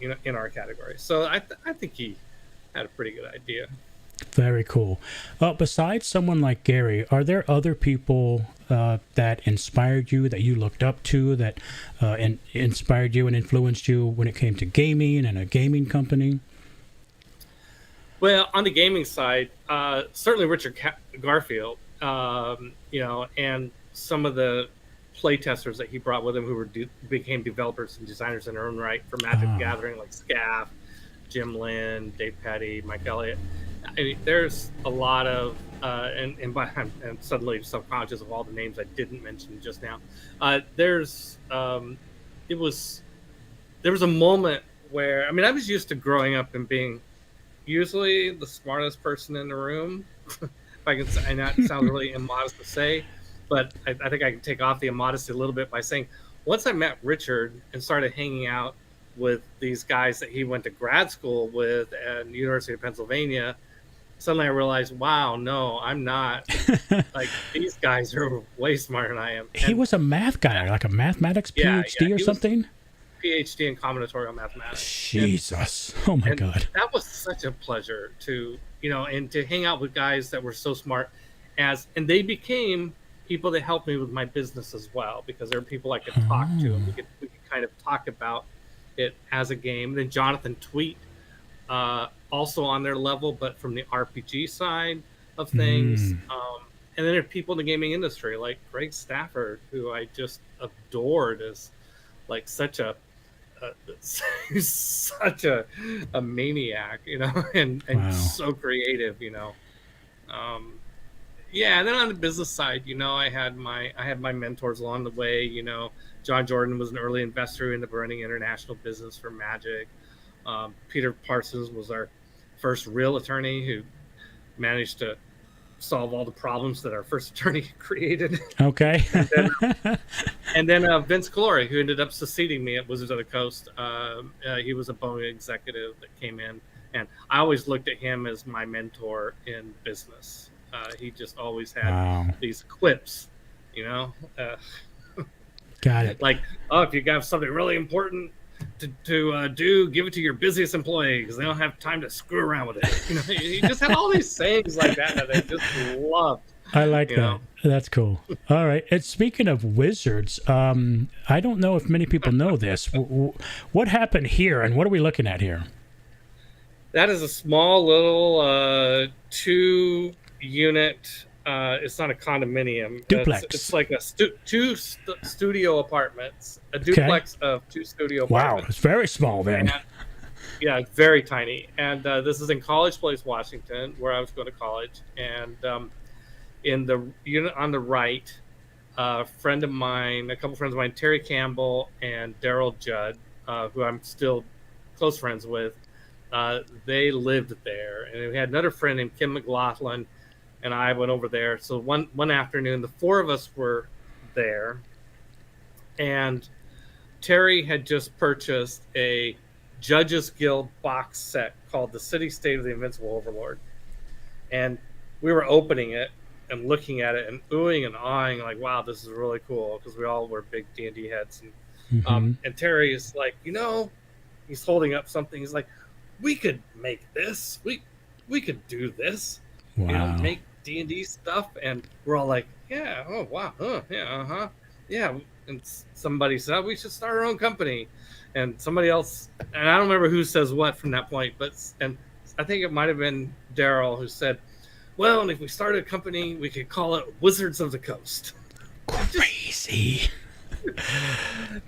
[SPEAKER 2] in our category, so I think he had a pretty good idea.
[SPEAKER 1] Very cool. Besides someone like Gary, are there other people that inspired you, that you looked up to, that inspired you and influenced you when it came to gaming and a gaming company?
[SPEAKER 2] Well, on the gaming side, certainly Richard Garfield, and some of the playtesters that he brought with him who became developers and designers in their own right for Magic the Gathering, like Scaff, Jim Lynn, Dave Petty, Mike Elliott. I mean, there's a lot of, I'm suddenly subconscious of all the names I didn't mention just now. There was a moment where, I was used to growing up and being usually the smartest person in the room. If I can say, and that sounds really immodest to say, but I think I can take off the immodesty a little bit by saying, once I met Richard and started hanging out with these guys that he went to grad school with at the University of Pennsylvania, suddenly I realized, wow, no, I'm not. Like, these guys are way smarter than I am.
[SPEAKER 1] He was a math guy, like a mathematics PhD or something?
[SPEAKER 2] PhD in combinatorial mathematics.
[SPEAKER 1] Jesus. Oh my God.
[SPEAKER 2] That was such a pleasure to, and to hang out with guys that were so smart, and they became people that helped me with my business as well, because there were people I could talk to, and we could kind of talk about it as a game. Then Jonathan Tweet, also on their level, but from the RPG side of things. And then there are people in the gaming industry like Greg Stafford, who I just adored as like such a maniac, and wow, so creative, and then on the business side, I had my mentors along the way. John Jordan was an early investor in the running international business for Magic. Peter Parsons was our first real attorney who managed to solve all the problems that our first attorney created.
[SPEAKER 1] Okay.
[SPEAKER 2] and then Vince Calori, who ended up succeeding me at Wizards of the Coast. He was a Boeing executive that came in, and I always looked at him as my mentor in business. He just always had these quips,
[SPEAKER 1] Got it.
[SPEAKER 2] Like, oh, if you have something really important to do, give it to your busiest employee because they don't have time to screw around with it. He just had all these sayings like that I just loved.
[SPEAKER 1] I like that. That's cool. All right. And speaking of Wizards, I don't know if many people know this. What happened here, and what are we looking at here?
[SPEAKER 2] That is a small little 2-unit it's not a condominium.
[SPEAKER 1] Duplex.
[SPEAKER 2] It's like a two studio apartments. A duplex of 2 studio apartments.
[SPEAKER 1] Wow, it's very small then.
[SPEAKER 2] Yeah, very tiny. And this is in College Place, Washington, where I was going to college. And in the unit on the right, a couple friends of mine, Terry Campbell and Daryl Judd, who I'm still close friends with, they lived there. And we had another friend named Kim McLaughlin, and I went over there. So one afternoon, the 4 of us were there. And Terry had just purchased a Judges Guild box set called The City State of the Invincible Overlord. And we were opening it and looking at it and oohing and awing, like, wow, this is really cool, because we all were big D&D heads. And, and Terry is like, he's holding up something. He's like, we could make this. We could do this.
[SPEAKER 1] Wow.
[SPEAKER 2] Make D&D stuff. And we're all like, yeah, oh, wow, yeah, yeah. And somebody said, we should start our own company. And somebody else, and I don't remember who says what from that point, and I think it might have been Daryl who said, well, and if we started a company, we could call it Wizards of the Coast.
[SPEAKER 1] Crazy.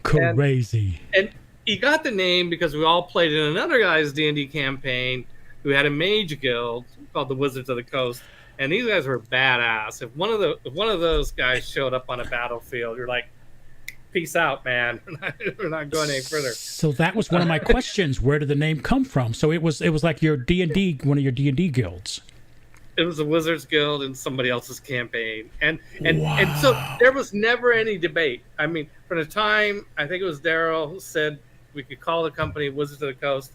[SPEAKER 1] Crazy.
[SPEAKER 2] And he got the name because we all played in another guy's D&D campaign who had a mage guild called the Wizards of the Coast. And these guys were badass. If one of those guys showed up on a battlefield, you're like, peace out, man. We're not going any further.
[SPEAKER 1] So that was one of my questions. Where did the name come from? So it was like your D&D, one of your D&D guilds.
[SPEAKER 2] It was a Wizards Guild in somebody else's campaign. And so there was never any debate. I mean, from the time, I think it was Daryl who said we could call the company Wizards of the Coast,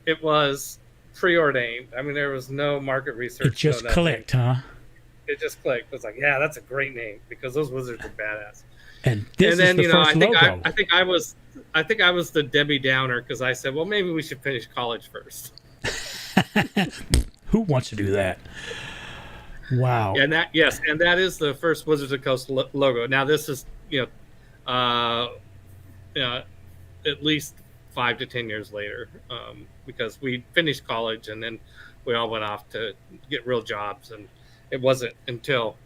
[SPEAKER 2] it was preordained. I mean, there was no market research.
[SPEAKER 1] It just clicked, huh?
[SPEAKER 2] It just clicked. It was like, yeah, that's a great name, because those wizards are badass.
[SPEAKER 1] And then,
[SPEAKER 2] is the first logo. I think I was the Debbie Downer, because I said, well, maybe we should finish college first.
[SPEAKER 1] Who wants to do that? Wow.
[SPEAKER 2] And that is the first Wizards of the Coast logo. Now this is at least 5 to 10 years later, because we finished college and then we all went off to get real jobs, and it wasn't until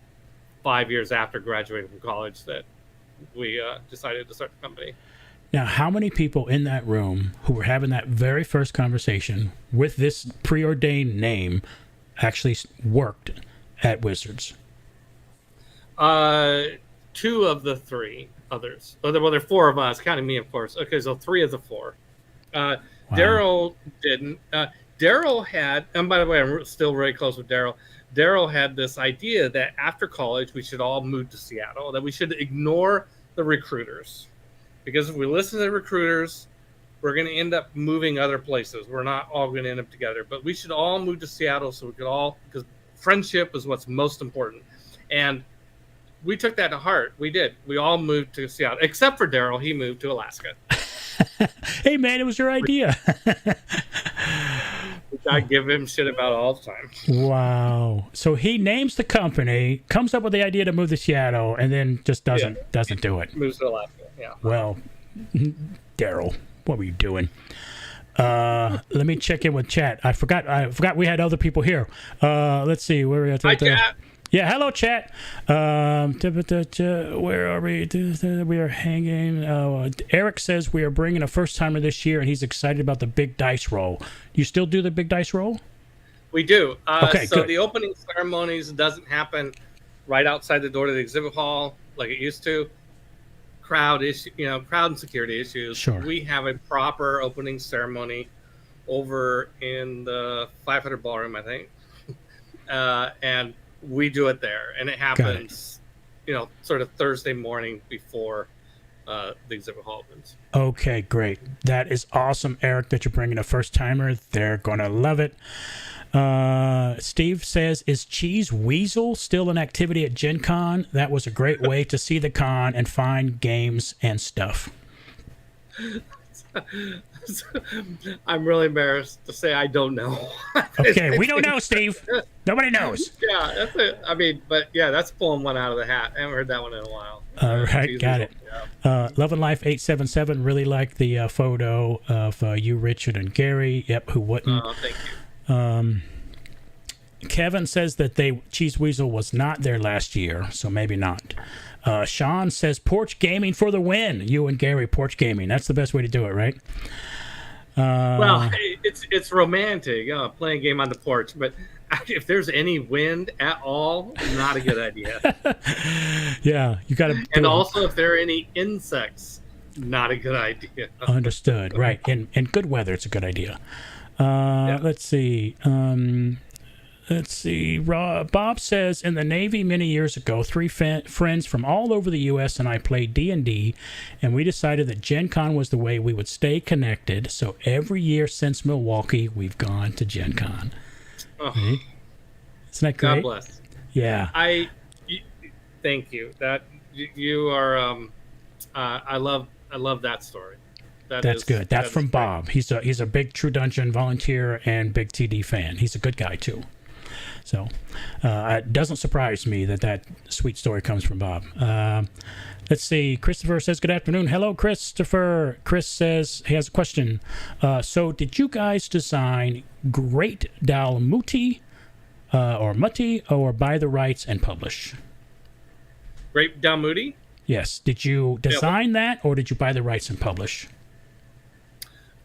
[SPEAKER 2] 5 years after graduating from college that we decided to start the company.
[SPEAKER 1] Now, how many people in that room who were having that very first conversation with this preordained name actually worked at Wizards?
[SPEAKER 2] 2 of the 3 others. Well, there are 4 of us, counting me, of course. Okay, so 3 of the 4. Wow. Daryl didn't. Daryl had, and by the way, I'm still very close with Daryl. Daryl had this idea that after college, we should all move to Seattle, that we should ignore the recruiters. Because if we listen to the recruiters, we're going to end up moving other places. We're not all going to end up together. But we should all move to Seattle so we could all, because friendship is what's most important. And we took that to heart. We did. We all moved to Seattle, except for Daryl. He moved to Alaska.
[SPEAKER 1] Hey, man, it was your idea.
[SPEAKER 2] Which I give him shit about all the time.
[SPEAKER 1] Wow. So he names the company, comes up with the idea to move to Seattle, and then just doesn't do it.
[SPEAKER 2] Moves to Alaska. Yeah.
[SPEAKER 1] Well, Daryl, what were you doing? Let me check in with chat. I forgot we had other people here. Let's see where we are.
[SPEAKER 2] Hi, chat.
[SPEAKER 1] Yeah, hello, chat. Where are we? We are hanging. Eric says we are bringing a first timer this year, and he's excited about the big dice roll. You still do the big dice roll?
[SPEAKER 2] We do.
[SPEAKER 1] Okay,
[SPEAKER 2] so
[SPEAKER 1] good.
[SPEAKER 2] The opening ceremonies doesn't happen right outside the door to the exhibit hall like it used to. Crowd and security issues.
[SPEAKER 1] Sure.
[SPEAKER 2] We have a proper opening ceremony over in the 500 ballroom, I think, and we do it there, and it happens, sort of Thursday morning before the exhibit hall opens.
[SPEAKER 1] Okay, great. That is awesome, Eric, that you're bringing a first timer. They're gonna love it. Steve says, is Cheese Weasel still an activity at Gen Con? That was a great way to see the con and find games and stuff.
[SPEAKER 2] I'm really embarrassed to say I don't know.
[SPEAKER 1] Okay, we don't know, Steve. Nobody knows.
[SPEAKER 2] Yeah, that's it. I mean, but yeah, that's pulling one out of the hat. I haven't heard that one in a while.
[SPEAKER 1] All right, got it. Yeah. Love and Life 877 really liked the photo of you, Richard, and Gary. Yep, who wouldn't?
[SPEAKER 2] Thank you.
[SPEAKER 1] Kevin says that Cheese Weasel was not there last year, so maybe not. Sean says porch gaming for the win. You and Gary, porch gaming. That's the best way to do it, right?
[SPEAKER 2] Well, it's romantic, playing a game on the porch, but if there's any wind at all, not a good idea.
[SPEAKER 1] Yeah, you got to.
[SPEAKER 2] And also, if there are any insects, not a good idea.
[SPEAKER 1] Understood. Right. In good weather, it's a good idea. Yeah. Let's see. Bob says, in the Navy many years ago, 3 friends from all over the U.S. and I played D&D, and we decided that Gen Con was the way we would stay connected. So every year since Milwaukee, we've gone to Gen Con.
[SPEAKER 2] Oh,
[SPEAKER 1] right? Isn't that great?
[SPEAKER 2] God bless.
[SPEAKER 1] Yeah.
[SPEAKER 2] Thank you. That you are. I love that story.
[SPEAKER 1] That's good. That's from Bob. He's a big True Dungeon volunteer and big TD fan. He's a good guy too. So it doesn't surprise me that sweet story comes from Bob. Let's see. Christopher says, good afternoon. Hello, Christopher. Chris says he has a question. So did you guys design Great Dalmuti or Mutti or buy the rights and publish?
[SPEAKER 2] Great Dalmuti?
[SPEAKER 1] Yes. Did you design that or did you buy the rights and publish?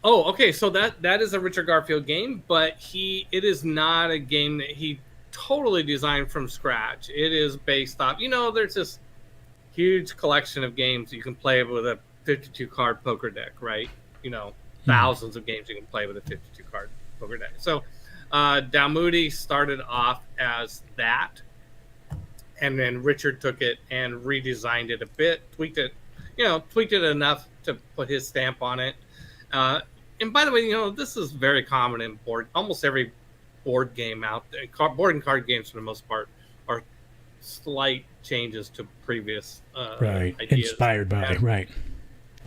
[SPEAKER 2] Oh, okay. So that is a Richard Garfield game, but it is not a game that he totally designed from scratch. It is based off, there's this huge collection of games you can play with a 52 card poker deck, right? Thousands of games you can play with a 52 card poker deck. So Dalmuti started off as that, and then Richard took it and redesigned it a bit, tweaked it enough to put his stamp on it. And by the way, this is very common in almost every board game out there. Board and card games, for the most part, are slight changes to previous
[SPEAKER 1] right.
[SPEAKER 2] ideas.
[SPEAKER 1] Inspired by, right.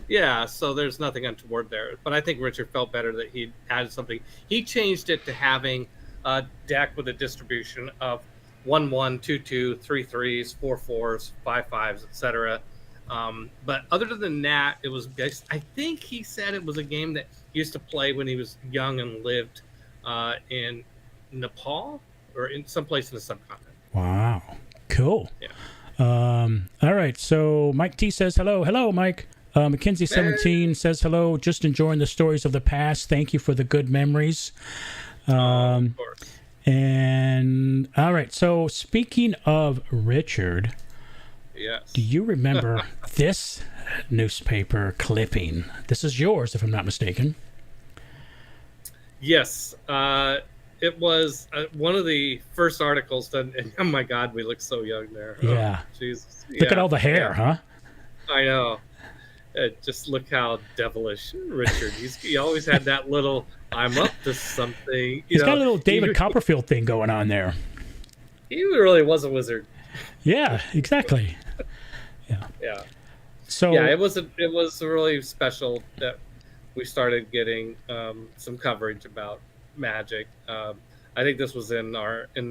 [SPEAKER 2] Yeah, so there's nothing untoward there. But I think Richard felt better that he added something. He changed it to having a deck with a distribution of 1/1, 2/2, 3/3s, 4/4s, 5/5s, etc. But other than that, it was based, I think he said it was a game that he used to play when he was young and lived in Nepal or in some place in the subcontinent.
[SPEAKER 1] Wow. Cool.
[SPEAKER 2] Yeah.
[SPEAKER 1] All right. So Mike T says hello. Hello, Mike. Mackenzie17 says hello. Just enjoying the stories of the past. Thank you for the good memories.
[SPEAKER 2] Of course.
[SPEAKER 1] And all right. So speaking of Richard,
[SPEAKER 2] yes.
[SPEAKER 1] Do you remember this newspaper clipping? This is yours, if I'm not mistaken.
[SPEAKER 2] Yes. It was one of the first articles done. And, oh my God, we look so young there.
[SPEAKER 1] Yeah.
[SPEAKER 2] Oh, Jesus.
[SPEAKER 1] Look at all the hair, huh?
[SPEAKER 2] I know. Just look how devilish Richard. He always had that little, I'm up to something.
[SPEAKER 1] He's got a little David Copperfield thing going on there.
[SPEAKER 2] He really was a wizard.
[SPEAKER 1] Yeah, exactly.
[SPEAKER 2] Yeah.
[SPEAKER 1] So
[SPEAKER 2] yeah, it was really special that we started getting some coverage about magic. I think this was in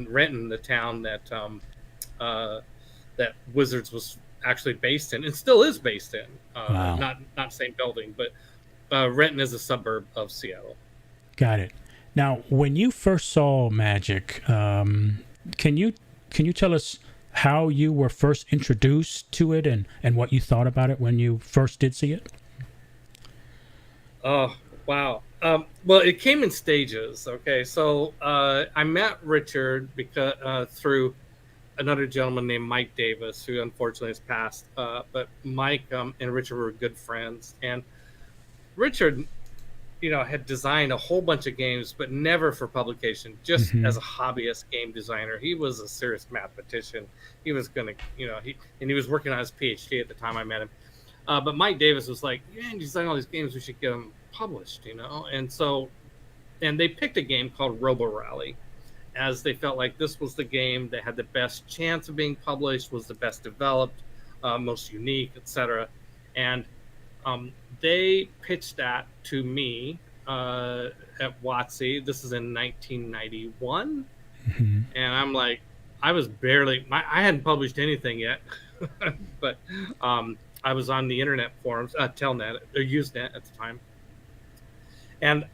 [SPEAKER 2] Renton, the town that that Wizards was actually based in and still is based in.
[SPEAKER 1] Wow.
[SPEAKER 2] Not same building, but Renton is a suburb of Seattle.
[SPEAKER 1] Got it. Now, when you first saw magic, can you tell us how you were first introduced to it and what you thought about it when you first did see it?
[SPEAKER 2] Oh, wow. Well, it came in stages. Okay. So I met Richard because through another gentleman named Mike Davis, who unfortunately has passed. But Mike and Richard were good friends. And Richard, had designed a whole bunch of games, but never for publication, just as a hobbyist game designer. He was a serious mathematician. He was going to, he was working on his PhD at the time I met him. But Mike Davis was like, man, you design all these games, we should get them published, and they picked a game called Robo Rally, as they felt like this was the game that had the best chance of being published, was the best developed, most unique, etc. And they pitched that to me at WotC. This is in 1991, and I'm like, I was I hadn't published anything yet, but I was on the internet forums, Telnet or Usenet at the time, and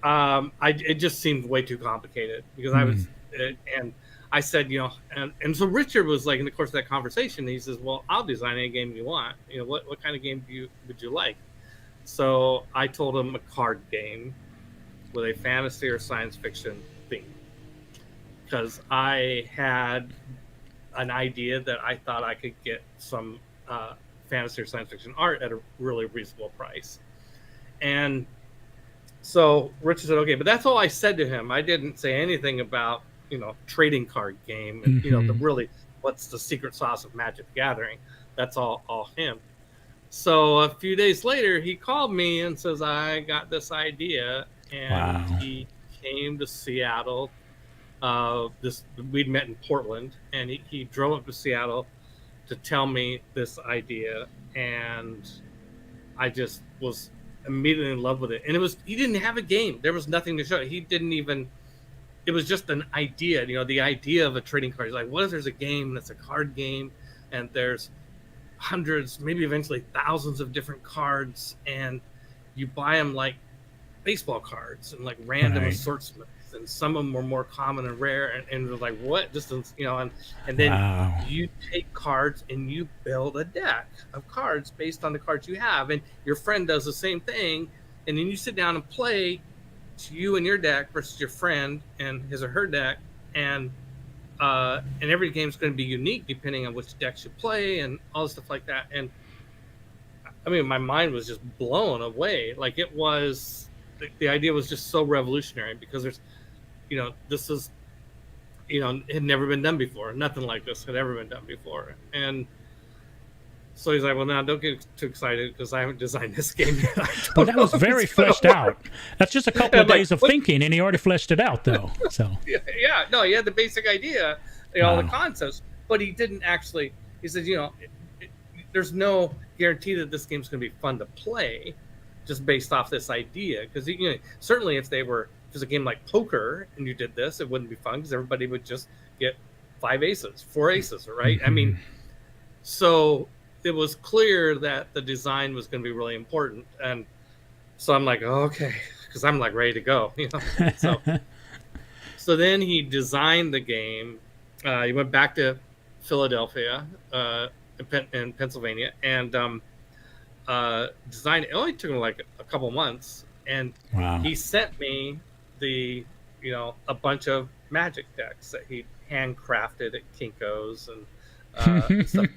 [SPEAKER 2] it just seemed way too complicated because I was, and I said, and so Richard was like, in the course of that conversation, he says, well, I'll design any game you want. What kind of game would you like? So I told him a card game with a fantasy or science fiction theme, because I had an idea that I thought I could get some fantasy or science fiction art at a really reasonable price. And so Richard said, okay, but that's all I said to him. I didn't say anything about, trading card game and, what's the secret sauce of Magic the Gathering. That's all him. So a few days later, he called me and says, I got this idea. And he came to Seattle. We'd met in Portland, and he drove up to Seattle to tell me this idea. And I just was immediately in love with it. And he didn't have a game. There was nothing to show. It was just an idea, the idea of a trading card. He's like, what if there's a game that's a card game and there's hundreds, maybe eventually thousands of different cards, and you buy them like baseball cards and like random assortments, and some of them were more common and rare, and we're like, what? Just, and then you take cards and you build a deck of cards based on the cards you have, and your friend does the same thing, and then you sit down and play you and your deck versus your friend and his or her deck, and every game's going to be unique depending on which decks you play and all this stuff like that. And I mean, my mind was just blown away. Like, it was, the idea was just so revolutionary, because there's, this is, it had never been done before. Nothing like this had ever been done before. And so he's like, well, now don't get too excited, because I haven't designed this game yet.
[SPEAKER 1] Well, that was very fleshed out. That's just a couple of days of thinking, and he already fleshed it out, though. So
[SPEAKER 2] no, he had the basic idea, all the concepts, but he didn't actually. He said, there's no guarantee that this game's going to be fun to play, just based off this idea. Because certainly if there's a game like poker and you did this, it wouldn't be fun, because everybody would just get 5 aces, 4 aces, right? I mean, so it was clear that the design was going to be really important. And so I'm like, oh, okay, because I'm like ready to go. So then he designed the game. He went back to Philadelphia in Pennsylvania and designed it. It only took him like a couple months. And he sent me a bunch of Magic decks that he handcrafted at Kinko's and stuff.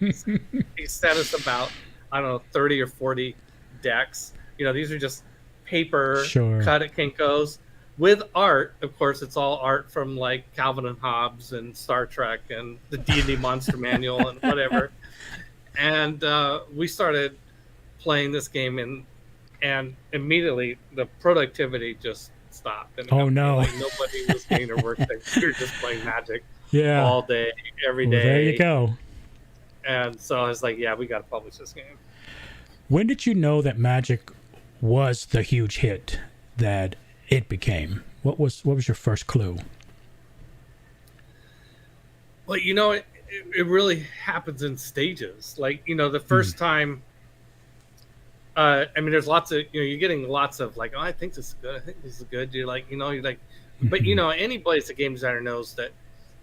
[SPEAKER 2] He sent us about, I don't know, 30 or 40 decks. These are just paper cut at Kinko's with art. Of course, it's all art from like Calvin and Hobbes and Star Trek and the D&D Monster Manual and whatever. And we started playing this game, and immediately the productivity just stopped. And
[SPEAKER 1] no!
[SPEAKER 2] Like nobody was getting their work done. We were just playing Magic all day, every day.
[SPEAKER 1] There you go.
[SPEAKER 2] And so I was like, yeah, we got to publish this game.
[SPEAKER 1] When did you know that Magic was the huge hit that it became? What was your first clue?
[SPEAKER 2] Well, it really happens in stages. Like, the first time, I mean, there's lots of, you're getting lots of like, oh, I think this is good. I think this is good. You're like, but anybody that's a game designer knows that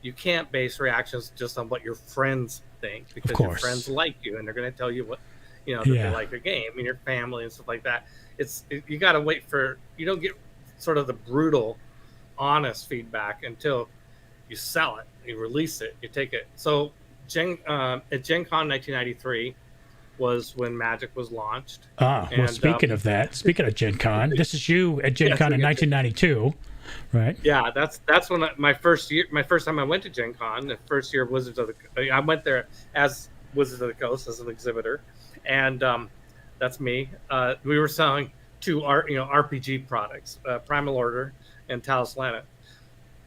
[SPEAKER 2] you can't base reactions just on what your friends think, because your friends like you and they're going to tell you what, that they like your game, and your family and stuff like that. You got to wait you don't get sort of the brutal, honest feedback until you sell it, you release it, you take it. So at GenCon 1993 was when Magic was launched.
[SPEAKER 1] Well, speaking of Gen Con, this is you at Gen Con in 1992, right?
[SPEAKER 2] Yeah, that's when my first time I went to Gen Con, the first year of I went there as Wizards of the Coast as an exhibitor, and that's me. We were selling 2 RPG products, Primal Order and Talismana.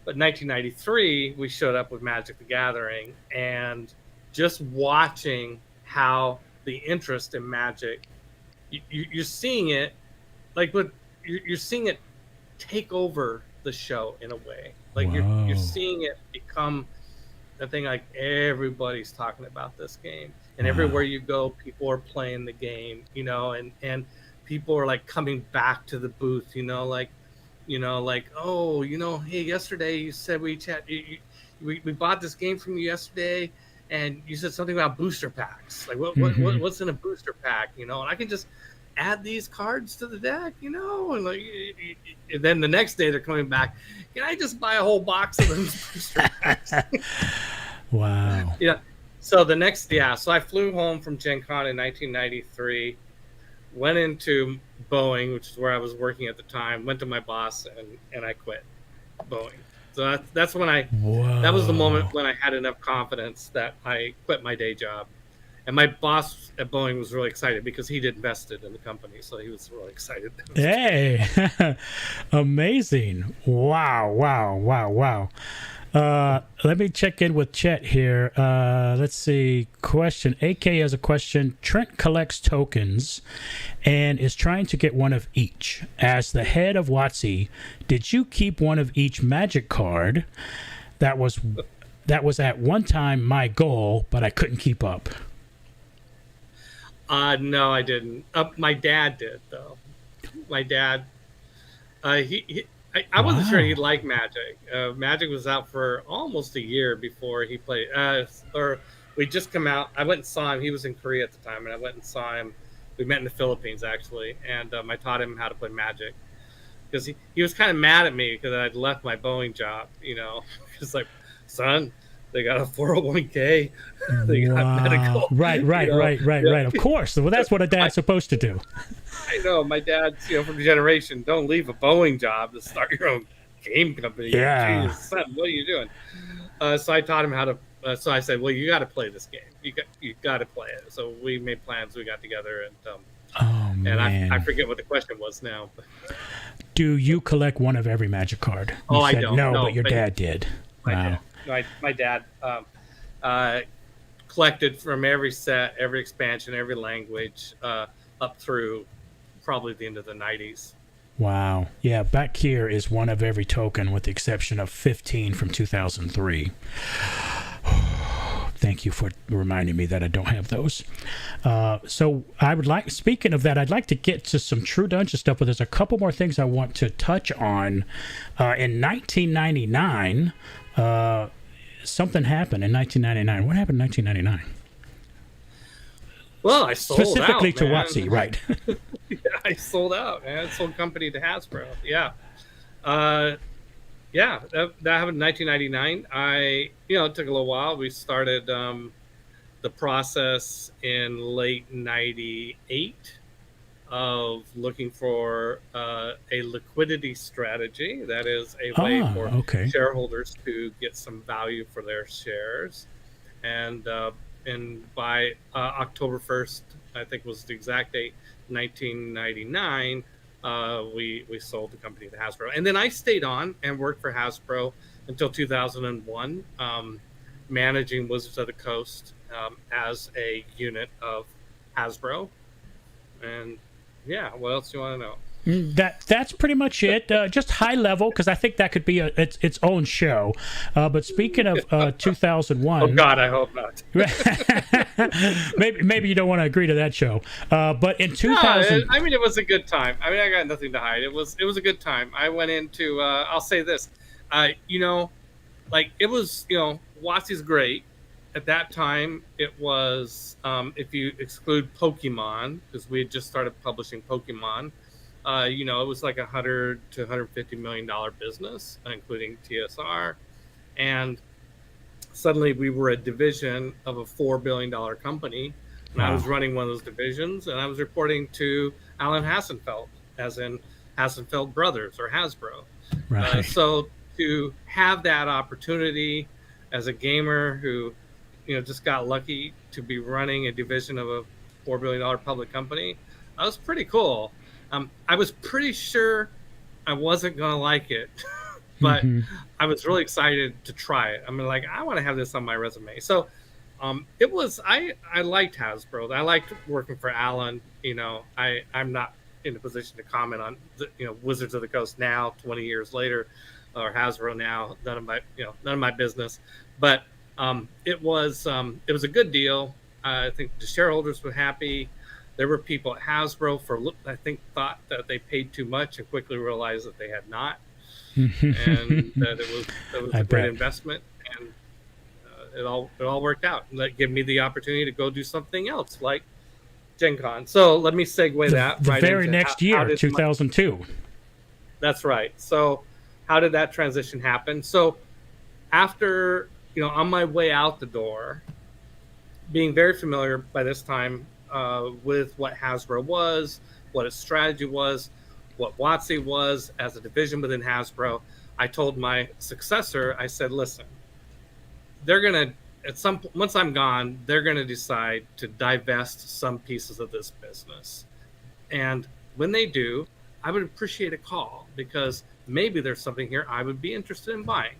[SPEAKER 2] But 1993, we showed up with Magic the Gathering, and just watching how the interest in Magic, you're seeing it, like you're seeing it take over the show in a way. Like you're seeing it become a thing. Like everybody's talking about this game, and everywhere you go, people are playing the game. And people are like coming back to the booth. Like, oh, hey, yesterday you said we chat. we bought this game from you yesterday, and you said something about booster packs. Like what's in a booster pack, and I can just add these cards to the deck, and and then the next day they're coming back. Can I just buy a whole box of those booster packs?
[SPEAKER 1] Wow.
[SPEAKER 2] Yeah. So so I flew home from Gen Con in 1993, went into Boeing, which is where I was working at the time, went to my boss, and I quit Boeing. So that's when that was the moment when I had enough confidence that I quit my day job. And my boss at Boeing was really excited because he'd invested in the company. So he was really excited.
[SPEAKER 1] Hey, amazing. Wow. Let me check in with Chet here. Let's see. Question. AK has a question. Trent collects tokens and is trying to get one of each. As the head of WotC, did you keep one of each magic card? That was at one time my goal, but I couldn't keep up.
[SPEAKER 2] No, I didn't. My dad did, though. My dad, I wasn't sure he'd like Magic. Magic was out for almost a year before he played. Or we just come out. I went and saw him. He was in Korea at the time, and I went and saw him. We met in the Philippines, actually, and I taught him how to play Magic. Because he was kind of mad at me because I'd left my Boeing job, Because, like, son, they got a 401k. They got medical.
[SPEAKER 1] Right. Of course. Well, that's what a dad's supposed to do.
[SPEAKER 2] I know. My dad's, from the generation, don't leave a Boeing job to start your own game company.
[SPEAKER 1] Yeah.
[SPEAKER 2] Jeez, son, what are you doing? So I taught him how to. So I said, well, you got to play this game. You got to play it. So we made plans. We got together, and I forget what the question was now. But.
[SPEAKER 1] Do you collect one of every Magic card?
[SPEAKER 2] I don't.
[SPEAKER 1] No, but your dad did. Wow.
[SPEAKER 2] My dad collected from every set, every expansion, every language, up through probably the end of the 90s.
[SPEAKER 1] Wow. Yeah, back here is one of every token with the exception of 15 from 2003. Thank you for reminding me that I don't have those. So I would like, speaking of that, I'd like to get to some True Dungeon stuff, but there's a couple more things I want to touch on. In 1999, something happened in 1999. What happened in 1999?
[SPEAKER 2] Well, I sold
[SPEAKER 1] specifically
[SPEAKER 2] out,
[SPEAKER 1] to WotC, right?
[SPEAKER 2] Yeah, I sold out, man. I sold company to Hasbro. Yeah. That happened in 1999. It took a little while. We started the process in late 98 of looking for a liquidity strategy. That is a way for shareholders to get some value for their shares. And by October 1st, I think was the exact date, 1999, we sold the company to Hasbro. And then I stayed on and worked for Hasbro until 2001, managing Wizards of the Coast as a unit of Hasbro. And yeah, what else do you want to know?
[SPEAKER 1] That's pretty much it. Just high level, because I think that could be its own show. But speaking of 2001,
[SPEAKER 2] oh God, I hope not.
[SPEAKER 1] maybe you don't want to agree to that show. But in 2000,
[SPEAKER 2] I mean, it was a good time. I mean, I got nothing to hide. It was a good time. I went into. I'll say this, it was. WotC's great. At that time, it was. If you exclude Pokemon, because we had just started publishing Pokemon. It was like $100 to $150 million business, including TSR. And suddenly we were a division of a $4 billion company. And wow. I was running one of those divisions, and I was reporting to Alan Hassenfeld, as in Hassenfeld Brothers or Hasbro.
[SPEAKER 1] Right.
[SPEAKER 2] So to have that opportunity as a gamer who, just got lucky to be running a division of a $4 billion public company, that was pretty cool. I was pretty sure I wasn't going to like it, but I was really excited to try it. I mean, I want to have this on my resume. So it was, I liked Hasbro. I liked working for Alan. I'm not in a position to comment on, Wizards of the Coast now, 20 years later, or Hasbro now, none of my business. But it was a good deal. I think the shareholders were happy. There were people at Hasbro thought that they paid too much and quickly realized that they had not, and that it was a great investment. And it all worked out. And that gave me the opportunity to go do something else like GenCon. So let me segue that.
[SPEAKER 1] The very next year, 2002.
[SPEAKER 2] That's right. So how did that transition happen? So after, on my way out the door, being very familiar by this time with what Hasbro was, what its strategy was, what WotC was as a division within Hasbro, I told my successor, I said, listen, they're going to, once I'm gone, they're going to decide to divest some pieces of this business. And when they do, I would appreciate a call because maybe there's something here I would be interested in buying.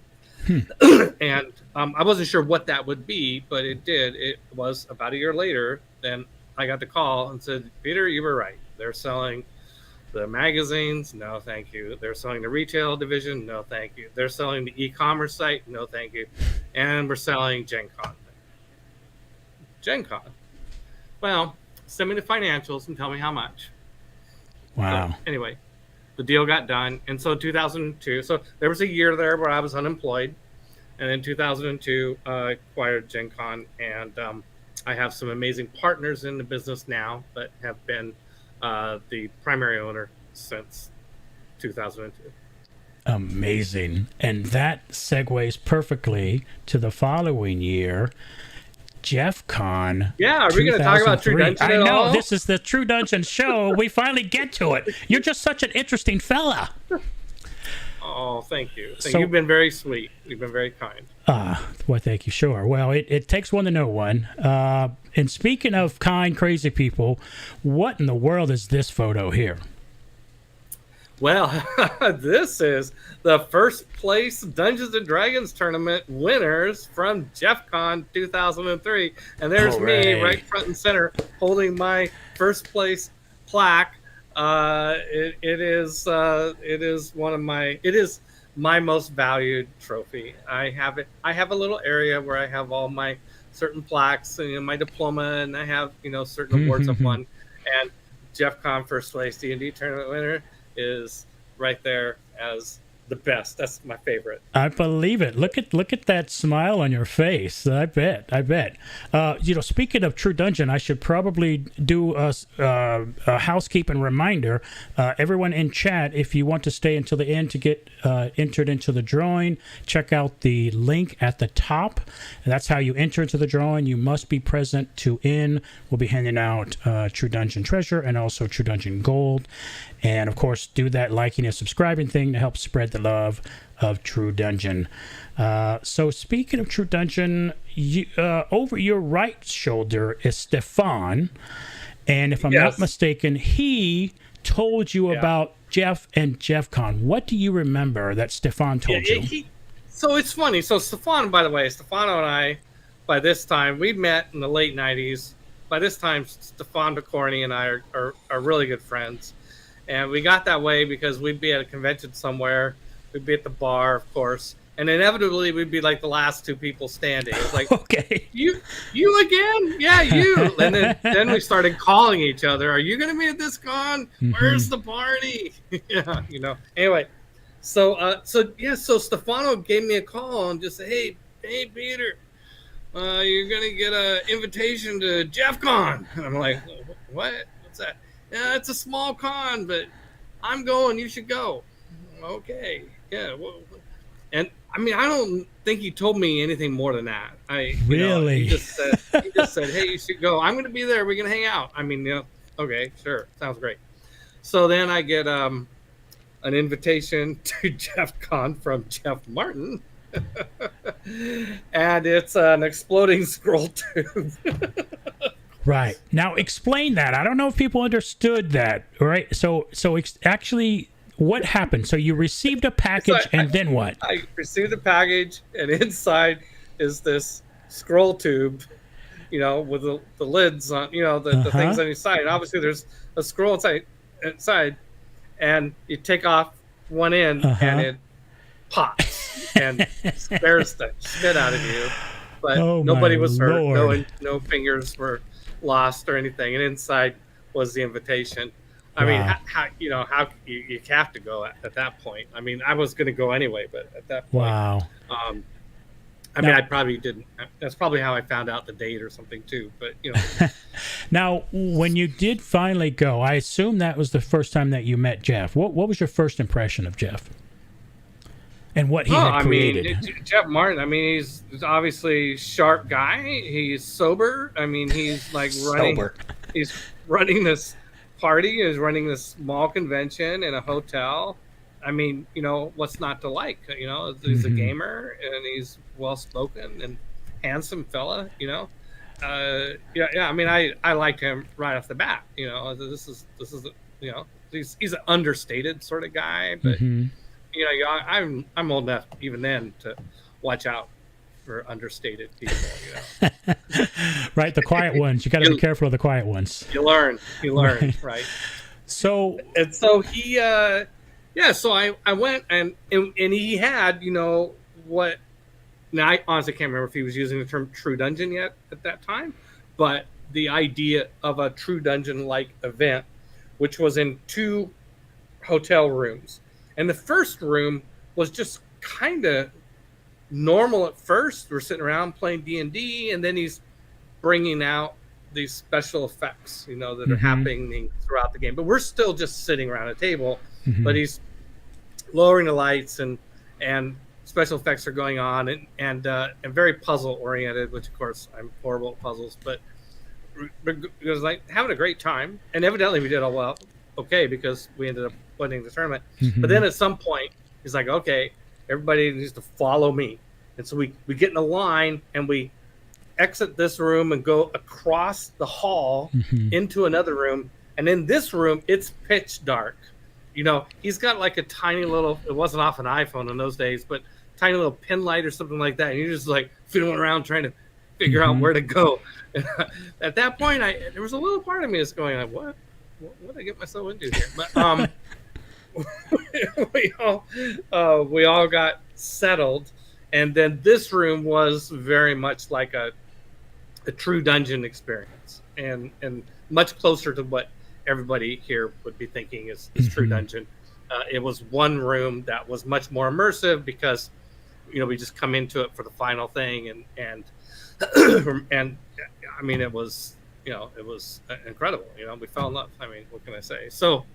[SPEAKER 2] And I wasn't sure what that would be, but it did. It was about a year later, then I got the call and said, Peter, you were right. They're selling the magazines. No, thank you. They're selling the retail division. No, thank you. They're selling the e-commerce site. No, thank you. And we're selling GenCon. GenCon? Well, send me the financials and tell me how much.
[SPEAKER 1] Wow.
[SPEAKER 2] So, anyway, the deal got done. And so 2002, so there was a year there where I was unemployed. And in 2002, I acquired GenCon. And I have some amazing partners in the business now, but have been the primary owner since 2002.
[SPEAKER 1] Amazing. And that segues perfectly to the following year, Jeff Con.
[SPEAKER 2] Yeah, are we going to talk about True Dungeon
[SPEAKER 1] I
[SPEAKER 2] at
[SPEAKER 1] know,
[SPEAKER 2] all?
[SPEAKER 1] This is the True Dungeon show. We finally get to it. You're just such an interesting fella.
[SPEAKER 2] Oh, thank you. You've been very sweet. You've been very kind.
[SPEAKER 1] Well, thank you. Sure. Well, it takes one to know one. And speaking of kind, crazy people, what in the world is this photo here?
[SPEAKER 2] Well, this is the first place Dungeons and Dragons tournament winners from Jeff Con 2003. And there's me right front and center holding my first place plaque. It is my most valued trophy. I have a little area where I have all my certain plaques and my diploma, and I have certain awards I've won. And Jeff Con first place D&D tournament winner is right there as the best. That's my favorite.
[SPEAKER 1] I believe it. Look at that smile on your face. I bet. Speaking of True Dungeon, I should probably do a housekeeping reminder. Everyone in chat, if you want to stay until the end to get entered into the drawing, check out the link at the top. That's how you enter into the drawing. You must be present to win. We'll be handing out True Dungeon Treasure and also True Dungeon Gold. And, of course, do that liking and subscribing thing to help spread the love of True Dungeon. So, speaking of True Dungeon, over your right shoulder is Stefan. And if I'm not mistaken, he told you about Jeff and Jeff Con. What do you remember that Stefan told you?
[SPEAKER 2] So, it's funny. So, Stefan, by the way, Stefano and I, by this time, we met in the late 90s. By this time, Stefan DeCorney and I are really good friends. And we got that way because we'd be at a convention somewhere. We'd be at the bar, of course. And inevitably, we'd be like the last two people standing. It's like,
[SPEAKER 1] okay,
[SPEAKER 2] you again? Yeah, you. And then we started calling each other. Are you going to be at this con? Where's the party? Yeah, Anyway, so Stefano gave me a call and just said, hey, Peter, you're going to get an invitation to Jeff Con. And I'm like, what? What's that? Yeah, it's a small con, but I'm going. You should go. Okay. Yeah. And I mean, I don't think he told me anything more than that.
[SPEAKER 1] Really?
[SPEAKER 2] He just said, hey, you should go. I'm going to be there. We're going to hang out. I mean, okay, sure. Sounds great. So then I get an invitation to Jeff Con from Jeff Martin. And it's an exploding scroll tube.
[SPEAKER 1] Right. Now, explain that. I don't know if people understood that. Right. So actually, what happened? So you received a package, and then what?
[SPEAKER 2] I received a package, and inside is this scroll tube, with the lids on, the things on the side. And obviously, there's a scroll inside, and you take off one end, and it pops and scares the shit out of you. But nobody was hurt. No fingers were lost or anything, and inside was the invitation. I mean, how you have to go at that point. I mean, I was going to go anyway, but at that point, I mean, I probably didn't. That's probably how I found out the date or something too. But
[SPEAKER 1] Now, when you did finally go, I assume that was the first time that you met Jeff. What was your first impression of Jeff? And what he had created?
[SPEAKER 2] I mean, Jeff Martin. I mean, he's obviously a sharp guy. He's sober. I mean, he's like running. He's running this party. He's running this small convention in a hotel. I mean, what's not to like? He's a gamer and he's well spoken and handsome fella. I mean, I liked him right off the bat. This is he's an understated sort of guy, but I'm old enough even then to watch out for understated people.
[SPEAKER 1] Right, the quiet ones. You got to be careful of the quiet ones.
[SPEAKER 2] You learn, right?
[SPEAKER 1] So
[SPEAKER 2] he. So I went and he had, what, now I honestly can't remember if he was using the term true dungeon yet at that time, but the idea of a true dungeon-like event, which was in 2 hotel rooms. And the first room was just kind of normal at first. We're sitting around playing D&D, and then he's bringing out these special effects, that are happening throughout the game. But we're still just sitting around a table. But he's lowering the lights and special effects are going on and very puzzle oriented, which of course I'm horrible at puzzles, but it was like having a great time. And evidently we did all well, okay, because we ended up winning the tournament. But then at some point he's like, okay, everybody needs to follow me. And so we get in a line and we exit this room and go across the hall into another room. And in this room, it's pitch dark. He's got like a tiny little, it wasn't off an iPhone in those days, but tiny little pin light or something like that. And you're just like fiddling around trying to figure out where to go. And at that point, there was a little part of me that's going like, what did I get myself into here? But we all got settled. And then this room was very much like a true dungeon experience and much closer to what everybody here would be thinking is true dungeon. It was one room that was much more immersive because we just come into it for the final thing and I mean it was incredible. We fell in love. I mean, what can I say? So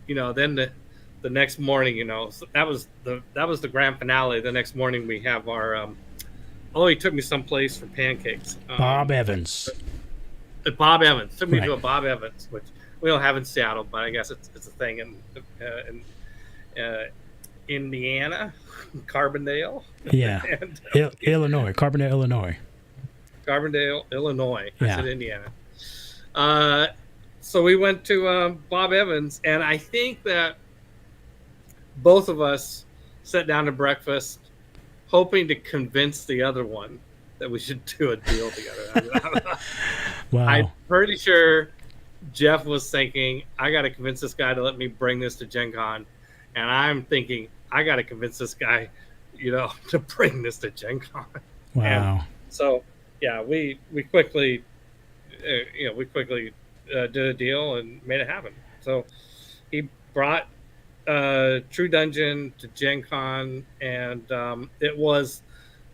[SPEAKER 2] then the next morning, so that was the grand finale. The next morning we have our he took me someplace for pancakes.
[SPEAKER 1] Bob Evans
[SPEAKER 2] took me to a Bob Evans, which we don't have in Seattle, but I guess it's a thing in Indiana, Carbondale.
[SPEAKER 1] Yeah, and, Illinois, Carbondale, Illinois.
[SPEAKER 2] I said Indiana. So we went to Bob Evans, and I think that both of us sat down to breakfast, hoping to convince the other one that we should do a deal together.
[SPEAKER 1] Wow.
[SPEAKER 2] I'm pretty sure Jeff was thinking, I got to convince this guy to let me bring this to Gen Con. And I'm thinking, I got to convince this guy, to bring this to Gen Con.
[SPEAKER 1] Wow.
[SPEAKER 2] And so, yeah, we quickly did a deal and made it happen. So he brought True Dungeon to Gen Con, and it was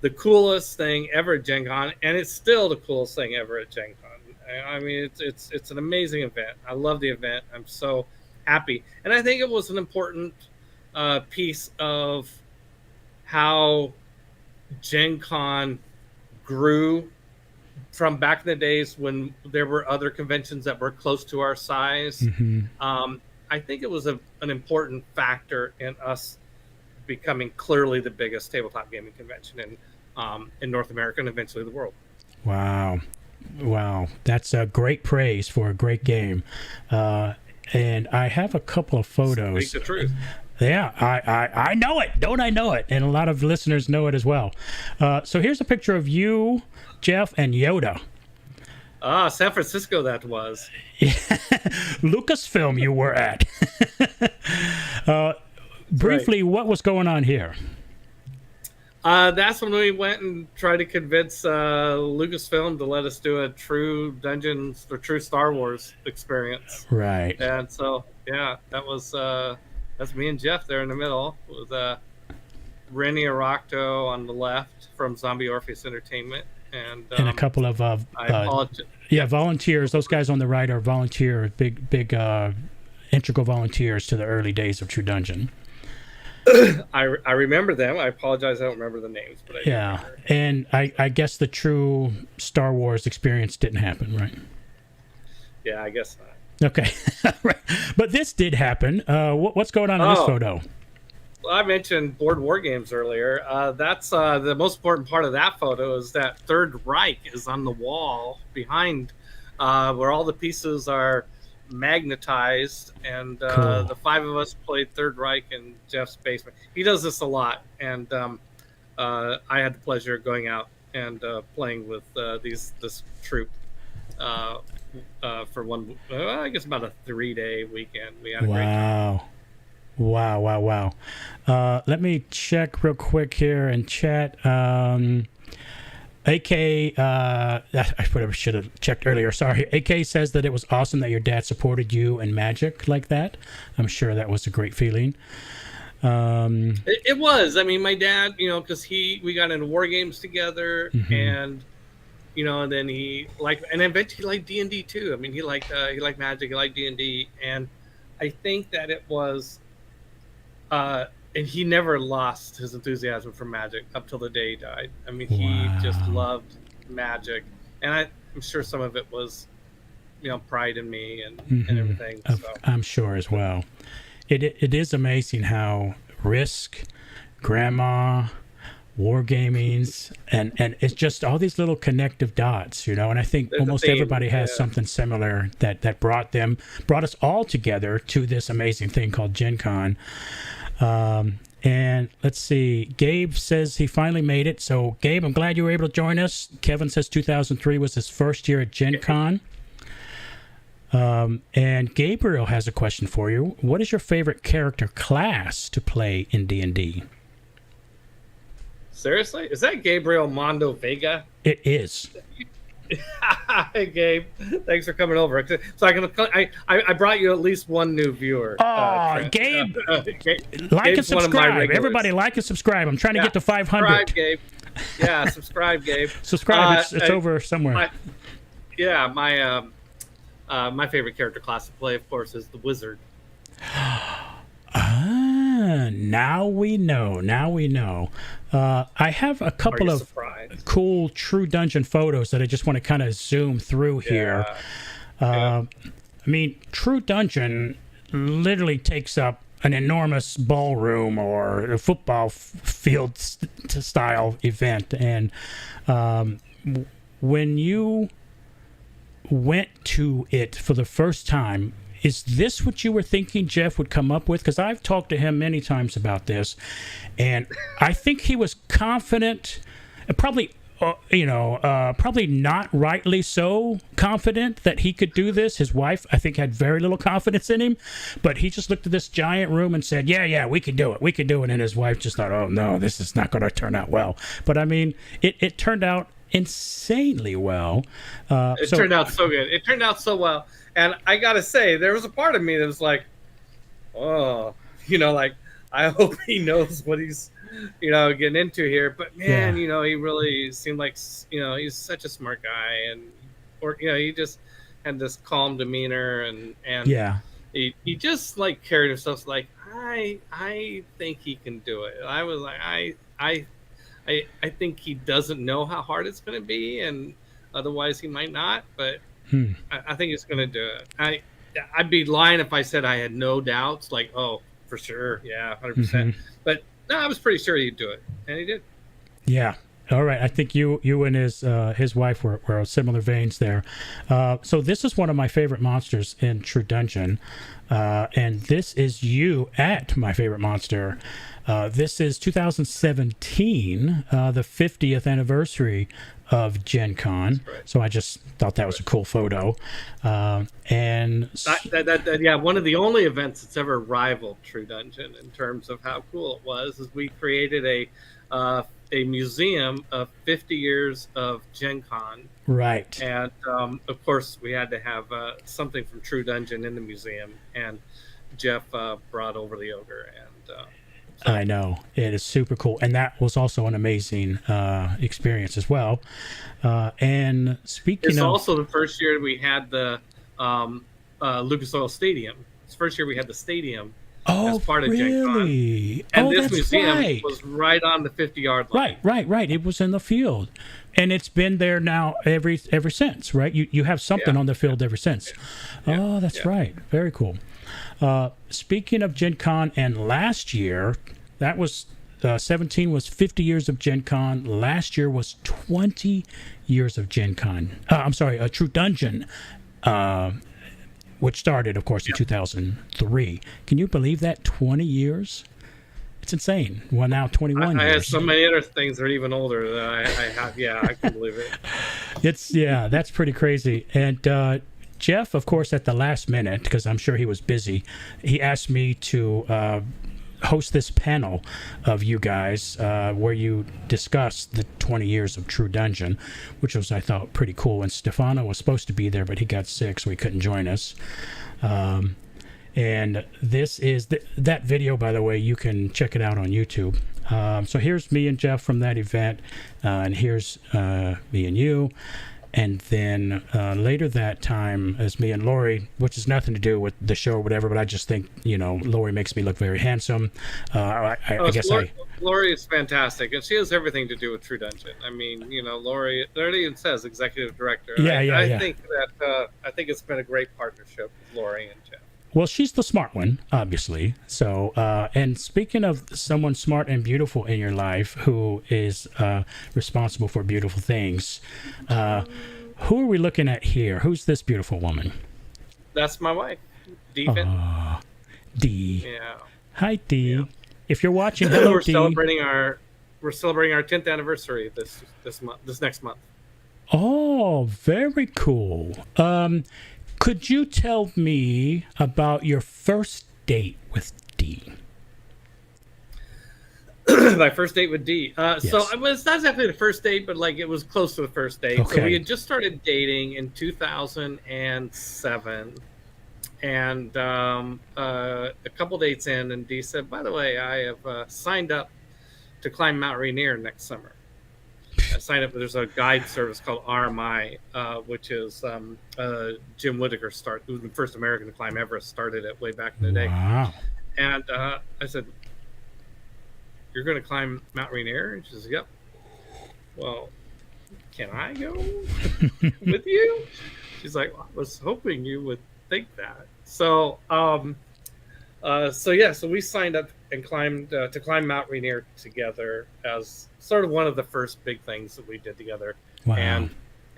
[SPEAKER 2] the coolest thing ever at Gen Con, and it's still the coolest thing ever at Gen Con. I mean, it's an amazing event. I love the event. I'm so happy. And I think it was an important piece of how Gen Con grew from back in the days when there were other conventions that were close to our size. I think it was an important factor in us becoming clearly the biggest tabletop gaming convention in North America and eventually the world.
[SPEAKER 1] Wow, that's a great praise for a great game. And I have a couple of photos.
[SPEAKER 2] Speak the truth.
[SPEAKER 1] Yeah, I know it. Don't I know it? And a lot of listeners know it as well. So here's a picture of you, Jeff, and Yoda.
[SPEAKER 2] San Francisco that was.
[SPEAKER 1] Yeah. Lucasfilm you were at. Briefly, right. What was going on here?
[SPEAKER 2] That's when we went and tried to convince Lucasfilm to let us do a true Dungeons or true Star Wars experience.
[SPEAKER 1] Right.
[SPEAKER 2] And so, yeah, that's me and Jeff there in the middle with Rennie Arocto on the left from Zombie Orpheus Entertainment, and
[SPEAKER 1] a couple of volunteers. Those guys on the right are volunteer, big integral volunteers to the early days of True Dungeon.
[SPEAKER 2] I remember them. I apologize, I don't remember the names, but
[SPEAKER 1] and I guess the true Star Wars experience didn't happen, right?
[SPEAKER 2] Yeah, I guess not.
[SPEAKER 1] Okay, right. But this did happen. What's going on in this photo?
[SPEAKER 2] Well, I mentioned board war games earlier. That's the most important part of that photo is that Third Reich is on the wall behind where all the pieces are magnetized, and
[SPEAKER 1] cool.
[SPEAKER 2] The five of us played Third Reich in Jeff's basement. He does this a lot, and I had the pleasure of going out and playing with this troop for one, I guess about a 3-day weekend. We had a great time.
[SPEAKER 1] Wow. Let me check real quick here in chat. AK, I should have checked earlier. Sorry. AK says that it was awesome that your dad supported you in Magic like that. I'm sure that was a great feeling.
[SPEAKER 2] It was. I mean, my dad, because we got into war games together, and and then he and eventually he liked D&D too. I mean, he liked Magic, he liked D&D, and I think that it was, and he never lost his enthusiasm for Magic up till the day he died. I mean, he just loved Magic, and I'm sure some of it was, pride in me and everything. So.
[SPEAKER 1] I'm sure as well. It is amazing how Risk, Grandma, wargamings, and it's just all these little connective dots, and I think almost everybody has something similar that brought us all together to this amazing thing called GenCon. And let's see, Gabe says he finally made it. So Gabe, I'm glad you were able to join us. Kevin says 2003 was his first year at GenCon. And Gabriel has a question for you. What is your favorite character class to play in D&D?
[SPEAKER 2] Seriously? Is that Gabriel Mondo Vega?
[SPEAKER 1] It is.
[SPEAKER 2] Hey, Gabe. Thanks for coming over. So I brought you at least one new viewer.
[SPEAKER 1] Gabe. Like and subscribe. Everybody like and subscribe. I'm trying to get to 500.
[SPEAKER 2] Subscribe, Gabe. Yeah, subscribe, Gabe.
[SPEAKER 1] Subscribe. It's over somewhere.
[SPEAKER 2] My favorite character class to play, of course, is the Wizard.
[SPEAKER 1] Now we know. I have a couple of cool True Dungeon photos that I just want to kind of zoom through here. I mean, True Dungeon literally takes up an enormous ballroom or a football field style event. And when you went to it for the first time, is this what you were thinking Jeff would come up with? Because I've talked to him many times about this, and I think he was confident, probably not rightly so confident that he could do this. His wife, I think, had very little confidence in him, but he just looked at this giant room and said, yeah, we could do it. And his wife just thought, oh, no, this is not going to turn out well. But, I mean, it turned out insanely well.
[SPEAKER 2] It turned out so good. It turned out so well. And I got to say, there was a part of me that was like, oh, I hope he knows what he's, getting into here. But, man, he really seemed like, he's such a smart guy. He just had this calm demeanor. And he just, carried himself like, I think he can do it. I was like, I think he doesn't know how hard it's going to be, and otherwise he might not. But I think he's going to do it. I'd be lying if I said I had no doubts. Like, oh, for sure, 100%. But no, I was pretty sure he'd do it, and he did.
[SPEAKER 1] Yeah. All right. I think you and his wife were similar veins there. So this is one of my favorite monsters in True Dungeon, and this is you at my favorite monster. This is 2017, the 50th anniversary of Gen Con. Right. So I just thought that was a cool photo. And
[SPEAKER 2] one of the only events that's ever rivaled True Dungeon in terms of how cool it was is we created a museum of 50 years of Gen Con.
[SPEAKER 1] Right.
[SPEAKER 2] And of course we had to have something from True Dungeon in the museum, and Jeff brought over the ogre, and So.
[SPEAKER 1] I know. It is super cool. And that was also an amazing experience as well. And speaking
[SPEAKER 2] it's also the first year we had the Lucas Oil Stadium. It's the first year we had the stadium as part of
[SPEAKER 1] really?
[SPEAKER 2] GenCon. And this museum was right on the 50-yard line.
[SPEAKER 1] Right. It was in the field. And it's been there now ever since, right? You have something on the field ever since.
[SPEAKER 2] Yeah.
[SPEAKER 1] Oh, that's right. Very cool. Speaking of Gen Con, and last year, that was 17 was 50 years of Gen Con. Last year was 20 years of Gen Con. I'm sorry, True Dungeon, which started, of course, in 2003. Can you believe that? 20 years? It's insane. Well, now 21 years.
[SPEAKER 2] I had so many other things that are even older that I have. Yeah, I can believe it.
[SPEAKER 1] That's pretty crazy. And Jeff, of course, at the last minute, because I'm sure he was busy, he asked me to host this panel of you guys where you discussed the 20 years of True Dungeon, which was, I thought, pretty cool. And Stefano was supposed to be there, but he got sick, so he couldn't join us. And this is that video, by the way. You can check it out on YouTube. So here's me and Jeff from that event, and here's me and you. And then later that time is me and Lori, which has nothing to do with the show or whatever, but I just think, Lori makes me look very handsome. I guess
[SPEAKER 2] Lori is fantastic, and she has everything to do with True Dungeon. I mean, Lori, there even says executive director. I think that I think it's been a great partnership with Lori and Jeff.
[SPEAKER 1] Well, she's the smart one, obviously. So, and speaking of someone smart and beautiful in your life who is responsible for beautiful things, who are we looking at here? Who's this beautiful woman?
[SPEAKER 2] That's my wife, Dee.
[SPEAKER 1] Dee.
[SPEAKER 2] Yeah.
[SPEAKER 1] Hi, Dee. Yeah. If you're watching,
[SPEAKER 2] hello,
[SPEAKER 1] Dee.
[SPEAKER 2] We're celebrating our 10th anniversary this next month.
[SPEAKER 1] Oh, very cool. Could you tell me about your first date with Dee?
[SPEAKER 2] My first date with Dee.
[SPEAKER 1] Yes.
[SPEAKER 2] So it was not exactly the first date, but it was close to the first date.
[SPEAKER 1] Okay.
[SPEAKER 2] So we had just started dating in 2007, and a couple dates in, and Dee said, "By the way, I have signed up to climb Mount Rainier next summer." I signed up. There's a guide service called RMI, which is Jim Whittaker who was the first American to climb Everest, started it way back in the day.
[SPEAKER 1] Wow.
[SPEAKER 2] And I said, "You're going to climb Mount Rainier?" And she says, "Yep." "Well, can I go with you?" She's like, "Well, I was hoping you would think that." So, so we signed up and climbed to climb Mount Rainier together as sort of one of the first big things that we did together.
[SPEAKER 1] Wow.
[SPEAKER 2] And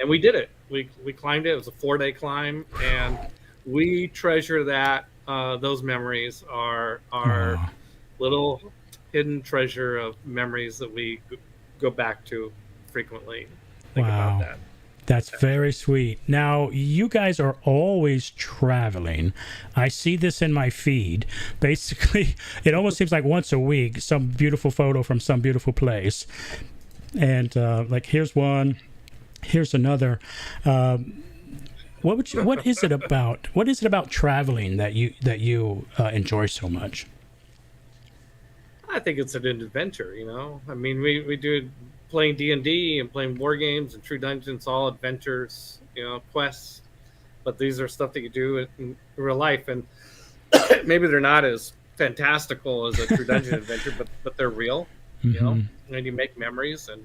[SPEAKER 2] we did it. We climbed it. It was a 4-day climb, and we treasure that. Those memories are our little hidden treasure of memories that we go back to frequently. Think about that.
[SPEAKER 1] That's very sweet. Now, you guys are always traveling. I see this in my feed. Basically, it almost seems like once a week, some beautiful photo from some beautiful place. And here's one, here's another. What is it about? What is it about traveling that you enjoy so much?
[SPEAKER 2] I think it's an adventure. I mean, we do playing D&D and playing war games and True Dungeons, all adventures, quests. But these are stuff that you do in real life, and maybe they're not as fantastical as a True Dungeon adventure, but they're real. And you make memories, and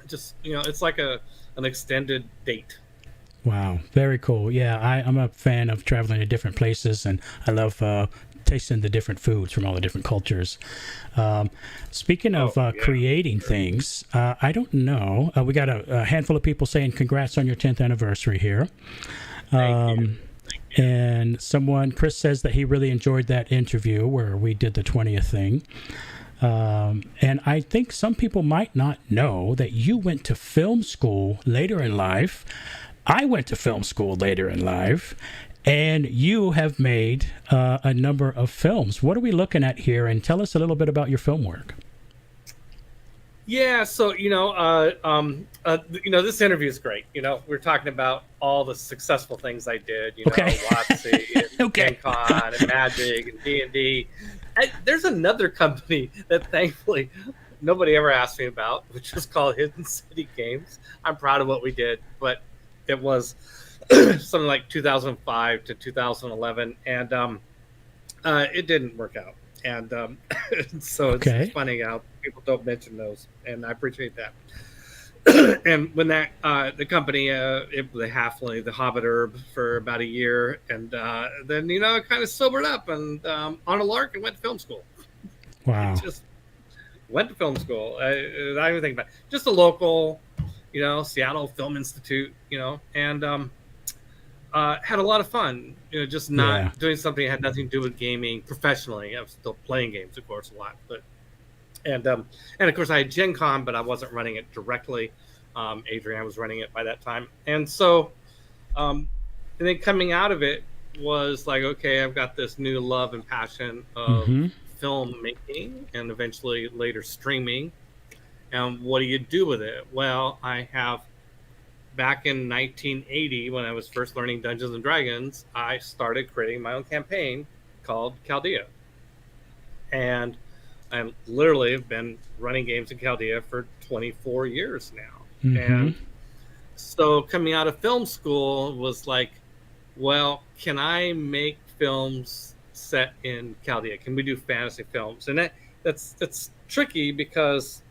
[SPEAKER 2] just it's like an extended date.
[SPEAKER 1] Wow, very cool. Yeah, I'm a fan of traveling to different places, and I love tasting the different foods from all the different cultures. Speaking of creating things, I don't know. We got a handful of people saying congrats on your 10th anniversary here.
[SPEAKER 2] Thank you.
[SPEAKER 1] And Chris says that he really enjoyed that interview where we did the 20th thing. And I think some people might not know that you went to film school later in life. I went to film school later in life. And you have made a number of films. What are we looking at here? And tell us a little bit about your film work.
[SPEAKER 2] Yeah, so this interview is great. We're talking about all the successful things I did. WotC and
[SPEAKER 1] Okay.
[SPEAKER 2] gencon and Magic and D&D. There's another company that thankfully nobody ever asked me about, which was called Hidden City Games. I'm proud of what we did, but it was something like 2005 to 2011, and it didn't work out. And so it's funny how people don't mention those, and I appreciate that. And when that the company the Halfling, the Hobbit Herb, for about a year, and then it kind of sobered up, and on a lark, and went to film school.
[SPEAKER 1] Wow!
[SPEAKER 2] Just went to film school. I even think about it. Just a local, Seattle Film Institute, and had a lot of fun. Just not doing something that had nothing to do with gaming professionally. I was still playing games, of course, a lot, but. And of course I had GenCon, but I wasn't running it directly. Adrienne was running it by that time. And so, and then coming out of it was like, okay, I've got this new love and passion of filmmaking and eventually later streaming. And what do you do with it? Well, I have, back in 1980, when I was first learning Dungeons and Dragons, I started creating my own campaign called Chaldea. And I literally have been running games in Chaldea for 24 years now. And so coming out of film school was like, well, can I make films set in Chaldea? Can we do fantasy films? And that's tricky because,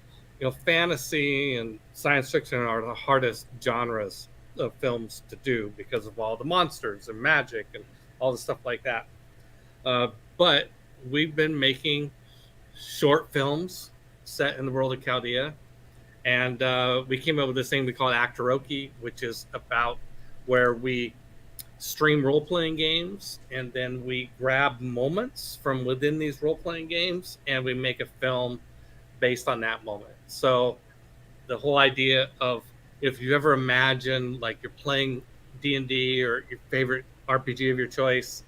[SPEAKER 2] fantasy and science fiction are the hardest genres of films to do because of all the monsters and magic and all the stuff like that. But we've been making short films set in the world of Chaldea, and we came up with this thing we call Actoroke, which is about where we stream role-playing games, and then we grab moments from within these role-playing games, and we make a film based on that moment. So the whole idea of, if you ever imagine like you're playing D&D or your favorite RPG of your choice,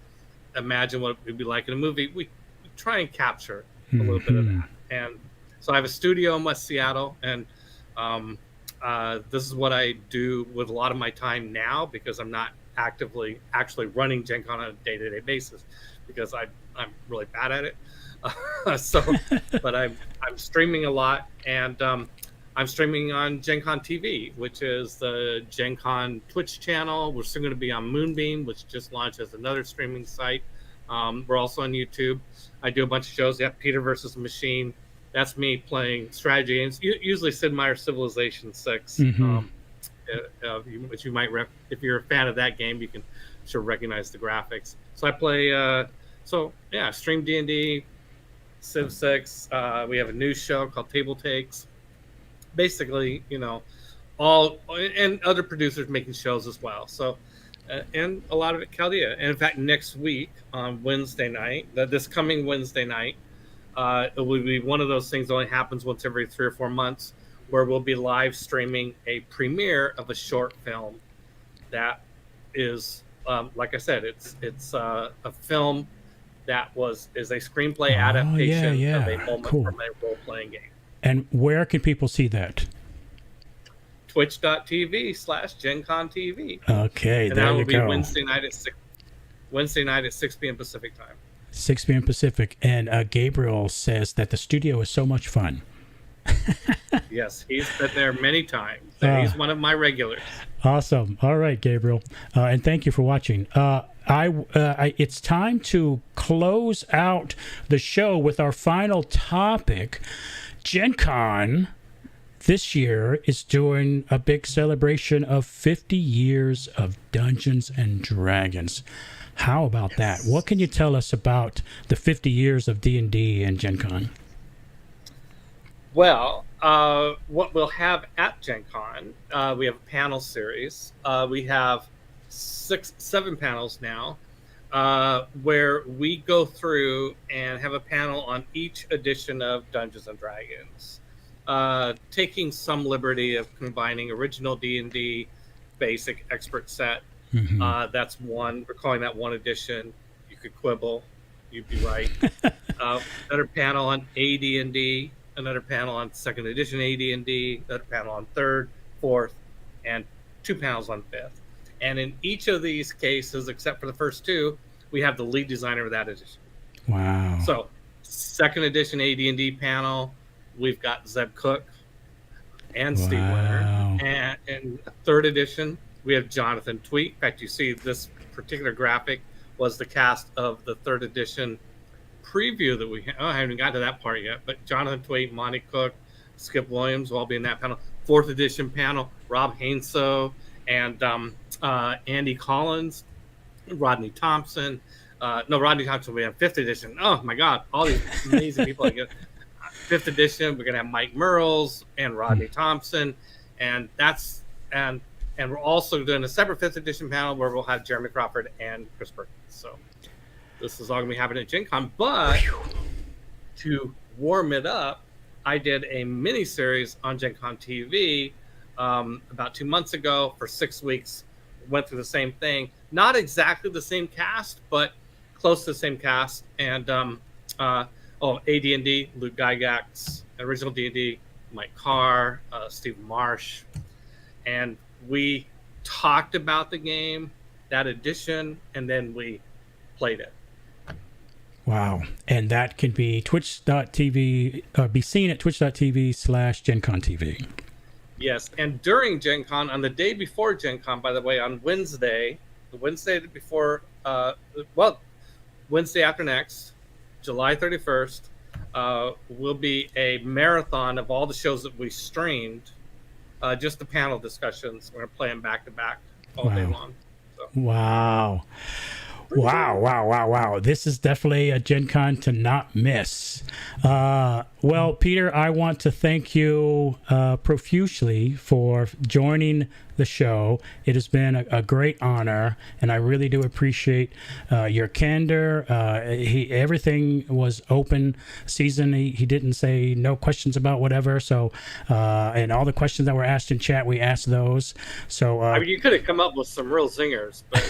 [SPEAKER 2] imagine what it would be like in a movie. We try and capture a little bit of that. And so I have a studio in West Seattle, and this is what I do with a lot of my time now, because I'm not actively actually running GenCon on a day-to-day basis because I'm really bad at it. But I'm streaming a lot, and I'm streaming on GenCon TV, which is the GenCon Twitch channel. We're still going to be on Moonbeam, which just launched as another streaming site. We're also on YouTube. I do a bunch of shows. Peter versus the Machine. That's me playing strategy games. Usually Sid Meier's Civilization 6, which you might if you're a fan of that game, you can sure recognize the graphics. So I play. Stream D&D, Civ 6. We have a new show called Table Takes. Basically, all and other producers making shows as well. So. And a lot of it Chaldea. And in fact, next week on Wednesday night, this coming Wednesday night, it will be one of those things that only happens once every 3 or 4 months, where we'll be live streaming a premiere of a short film that is, like I said, it's a film that is a screenplay adaptation of a moment from a role-playing game.
[SPEAKER 1] And where can people see that?
[SPEAKER 2] Twitch.tv/GenCon TV.
[SPEAKER 1] Okay,
[SPEAKER 2] and
[SPEAKER 1] there
[SPEAKER 2] that will
[SPEAKER 1] you
[SPEAKER 2] be
[SPEAKER 1] go.
[SPEAKER 2] Wednesday night at 6 p.m. Pacific time.
[SPEAKER 1] 6 p.m. Pacific. And Gabriel says that the studio is so much fun.
[SPEAKER 2] Yes, he's been there many times. He's one of my regulars.
[SPEAKER 1] Awesome. All right, Gabriel. And thank you for watching. It's time to close out the show with our final topic. GenCon this year is doing a big celebration of 50 years of Dungeons and Dragons. How about that? What can you tell us about the 50 years of D&D and GenCon?
[SPEAKER 2] Well, what we'll have at GenCon, we have a panel series. We have 7 panels now, where we go through and have a panel on each edition of Dungeons and Dragons. Taking some liberty of combining original D&D basic expert set. That's one. We're calling that one edition. You could quibble. You'd be right. Another panel on AD&D. Another panel on second edition AD&D. Another panel on third, fourth, and 2 panels on fifth. And in each of these cases, except for the first 2, we have the lead designer of that edition.
[SPEAKER 1] Wow.
[SPEAKER 2] So Second edition AD&D panel, we've got Zeb Cook and Steve Winter. And in third edition, we have Jonathan Tweet. In fact, you see this particular graphic was the cast of the third edition preview that we I haven't got to that part yet, but Jonathan Tweet, Monty Cook, Skip Williams will all be in that panel. Fourth edition panel, Rob Hainso and Andy Collins, Rodney Thompson. Rodney Thompson will be on fifth edition. Oh my God, all these amazing people. Fifth edition, we're gonna have Mike Merles and Rodney Thompson, and we're also doing a separate fifth edition panel where we'll have Jeremy Crawford and Chris Perkins. So this is all gonna be happening at Gen Con. But to warm it up, I did a mini series on Gen Con TV about 2 months ago for 6 weeks. Went through the same thing, not exactly the same cast, but close to the same cast. And AD&D, Luke Gygax, original D&D, Mike Carr, Steve Marsh, and we talked about the game, that edition, and then we played it.
[SPEAKER 1] Wow. And that can be twitch.tv, be seen at twitch.tv/GenConTV. Yes.
[SPEAKER 2] And during Gen Con, on the day before Gen Con, by the way, on Wednesday, the Wednesday before, Wednesday after next, July 31st, will be a marathon of all the shows that we streamed, just the panel discussions. We're going to play them back to back all day long. So.
[SPEAKER 1] Wow. Wow. This is definitely a Gen Con to not miss. Well, Peter, I want to thank you profusely for joining the show. It has been a great honor, and I really do appreciate your candor. Everything was open season. He didn't say no questions about whatever. So, and all the questions that were asked in chat, we asked those. So,
[SPEAKER 2] I mean, you could have come up with some real zingers, but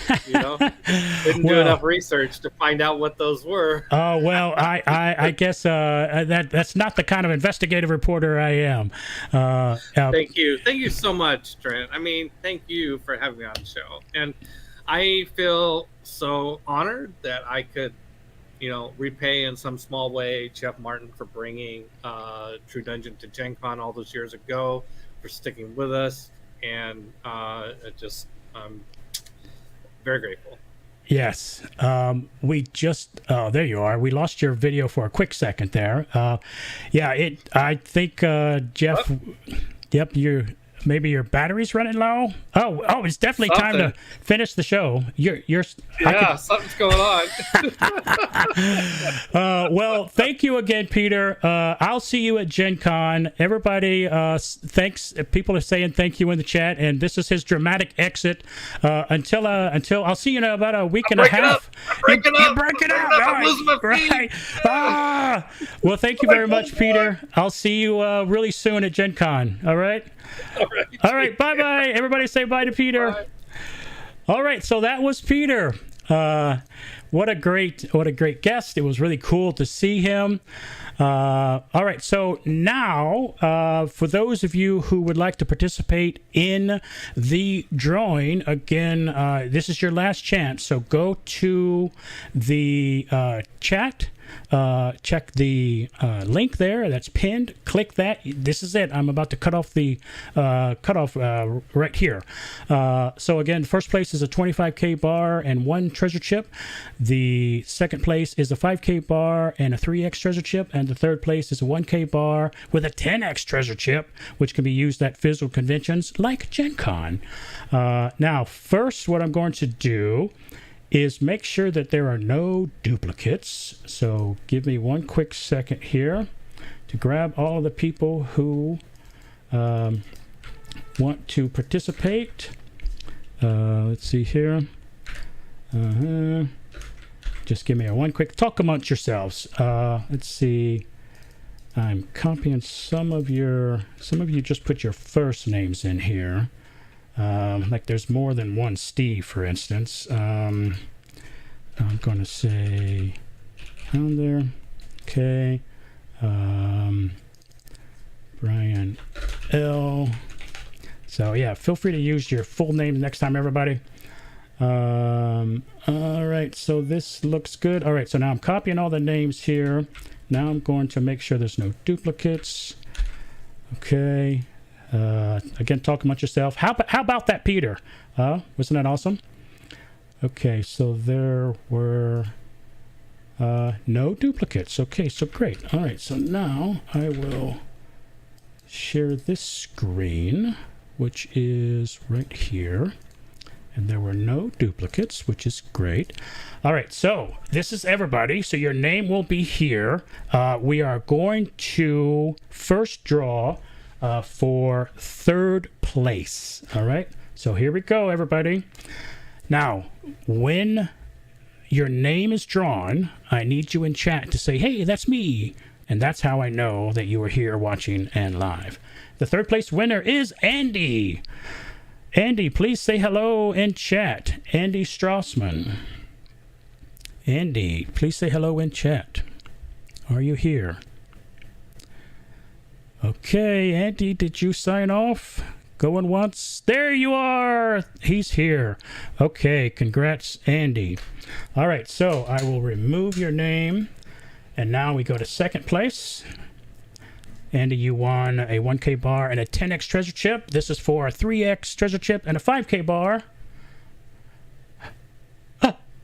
[SPEAKER 2] didn't do enough research to find out what those were.
[SPEAKER 1] Oh well, I guess that's not the kind of investigative reporter I am.
[SPEAKER 2] Thank you so much, Trent. I mean, thank you for having me on the show, and I feel so honored that I could, repay in some small way Jeff Martin for bringing True Dungeon to Gen Con all those years ago, for sticking with us, and I'm very grateful.
[SPEAKER 1] Yes. We just, there you are. We lost your video for a quick second there. I think, Jeff, Yep, maybe your battery's running low. Oh, it's definitely time to finish the show.
[SPEAKER 2] Something's going on.
[SPEAKER 1] Well, thank you again, Peter. I'll see you at Gen Con. Everybody, thanks. People are saying thank you in the chat, and this is his dramatic exit. Until I'll see you in about a week and a half.
[SPEAKER 2] You're breaking up.
[SPEAKER 1] I'm losing my feet. Well, thank you very much, Peter. I'll see you really soon at Gen Con. All right. All right. Bye. Everybody say bye to Peter.
[SPEAKER 2] Bye.
[SPEAKER 1] All right. So that was Peter. What a great guest. It was really cool to see him. All right. So now, for those of you who would like to participate in the drawing, again, this is your last chance. So go to the chat. Check the link there that's pinned. Click that. This is it. I'm about to cut off the right here. So again, first place is a 25K bar and 1 treasure chip. The second place is a 5K bar and a 3X treasure chip, and the third place is a 1K bar with a 10X treasure chip, which can be used at physical conventions like Gen Con. Now, first, what I'm going to do is make sure that there are no duplicates. So give me one quick second here to grab all of the people who want to participate. Let's see here. Just give me one quick talk amongst yourselves. Let's see. I'm copying some of you just put your first names in here. Like there's more than one Steve, for instance. I'm going to say down there. Okay. Brian L. So yeah, feel free to use your full name next time, everybody. All right, so this looks good. All right, so now I'm copying all the names here. Now I'm going to make sure there's no duplicates. Okay. Again, talk amongst yourself. How about that, Peter? Wasn't that awesome? Okay, so there were no duplicates. Okay, so great. All right, so now I will share this screen, which is right here. And there were no duplicates, which is great. All right, so this is everybody. So your name will be here. We are going to first draw for third place. All right, so here we go, everybody. Now, when your name is drawn, I need you in chat to say, hey, that's me. And that's how I know that you are here watching and live. The third place winner is Andy. Andy, please say hello in chat. Andy Strassman. Andy, please say hello in chat. Are you here? Okay, Andy, did you sign off? Going once? There you are! He's here. Okay, congrats, Andy. All right, so I will remove your name. And now we go to second place. Andy, you won a 1K bar and a 10X treasure chip. This is for a 3X treasure chip and a 5K bar.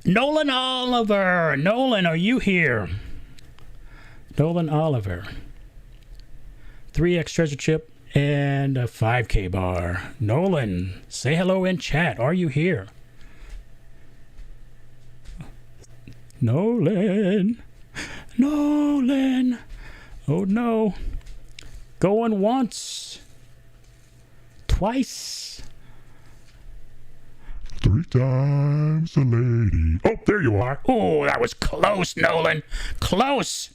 [SPEAKER 1] Nolan Oliver! Nolan, are you here? Nolan Oliver. 3X treasure chip and a 5K bar. Nolan, say hello in chat. Are you here? Nolan. Nolan. Oh, no. Going once. Twice.
[SPEAKER 3] 3 times a lady.
[SPEAKER 1] Oh, there you are. Oh, that was close, Nolan. Close.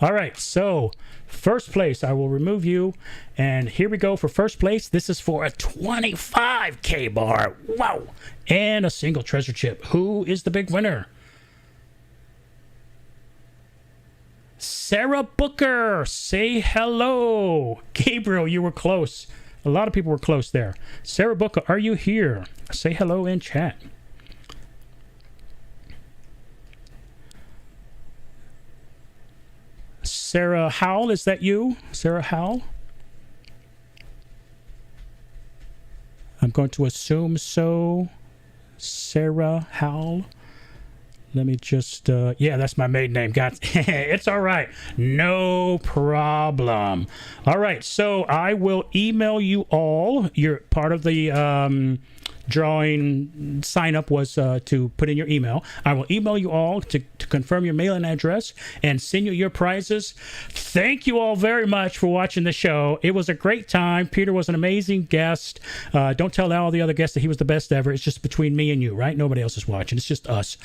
[SPEAKER 1] All right, so first place, I will remove you. And here we go for first place. This is for a 25K bar. Wow. And a single treasure chip. Who is the big winner? Sarah Booker, say hello. Gabriel, you were close. A lot of people were close there. Sarah Booker, are you here? Say hello in chat. Sarah Howell, is that you? Sarah Howell? I'm going to assume so. Sarah Howell. Let me just, yeah, that's my maiden name. It's all right. No problem. All right, so I will email you all. You're part of the drawing sign up was to put in your email. I will email you all to confirm your mailing address and send you your prizes. Thank you all very much for watching the show. It was a great time. Peter was an amazing guest. Don't tell all the other guests that he was the best ever. It's just between me and you, right? Nobody else is watching. It's just us.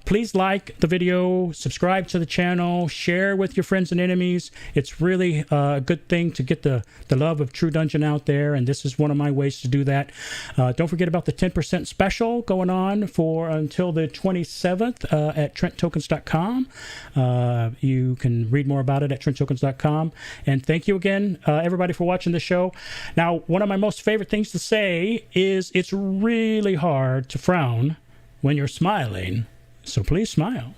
[SPEAKER 1] Please like the video, subscribe to the channel, share with your friends and enemies. It's really a good thing to get the love of True Dungeon out there, and this is one of my ways to do that. Don't forget about the 10% special going on for until the 27th at trenttokens.com. You can read more about it at trenttokens.com. And thank you again, everybody, for watching the show. Now, one of my most favorite things to say is it's really hard to frown when you're smiling, so please smile.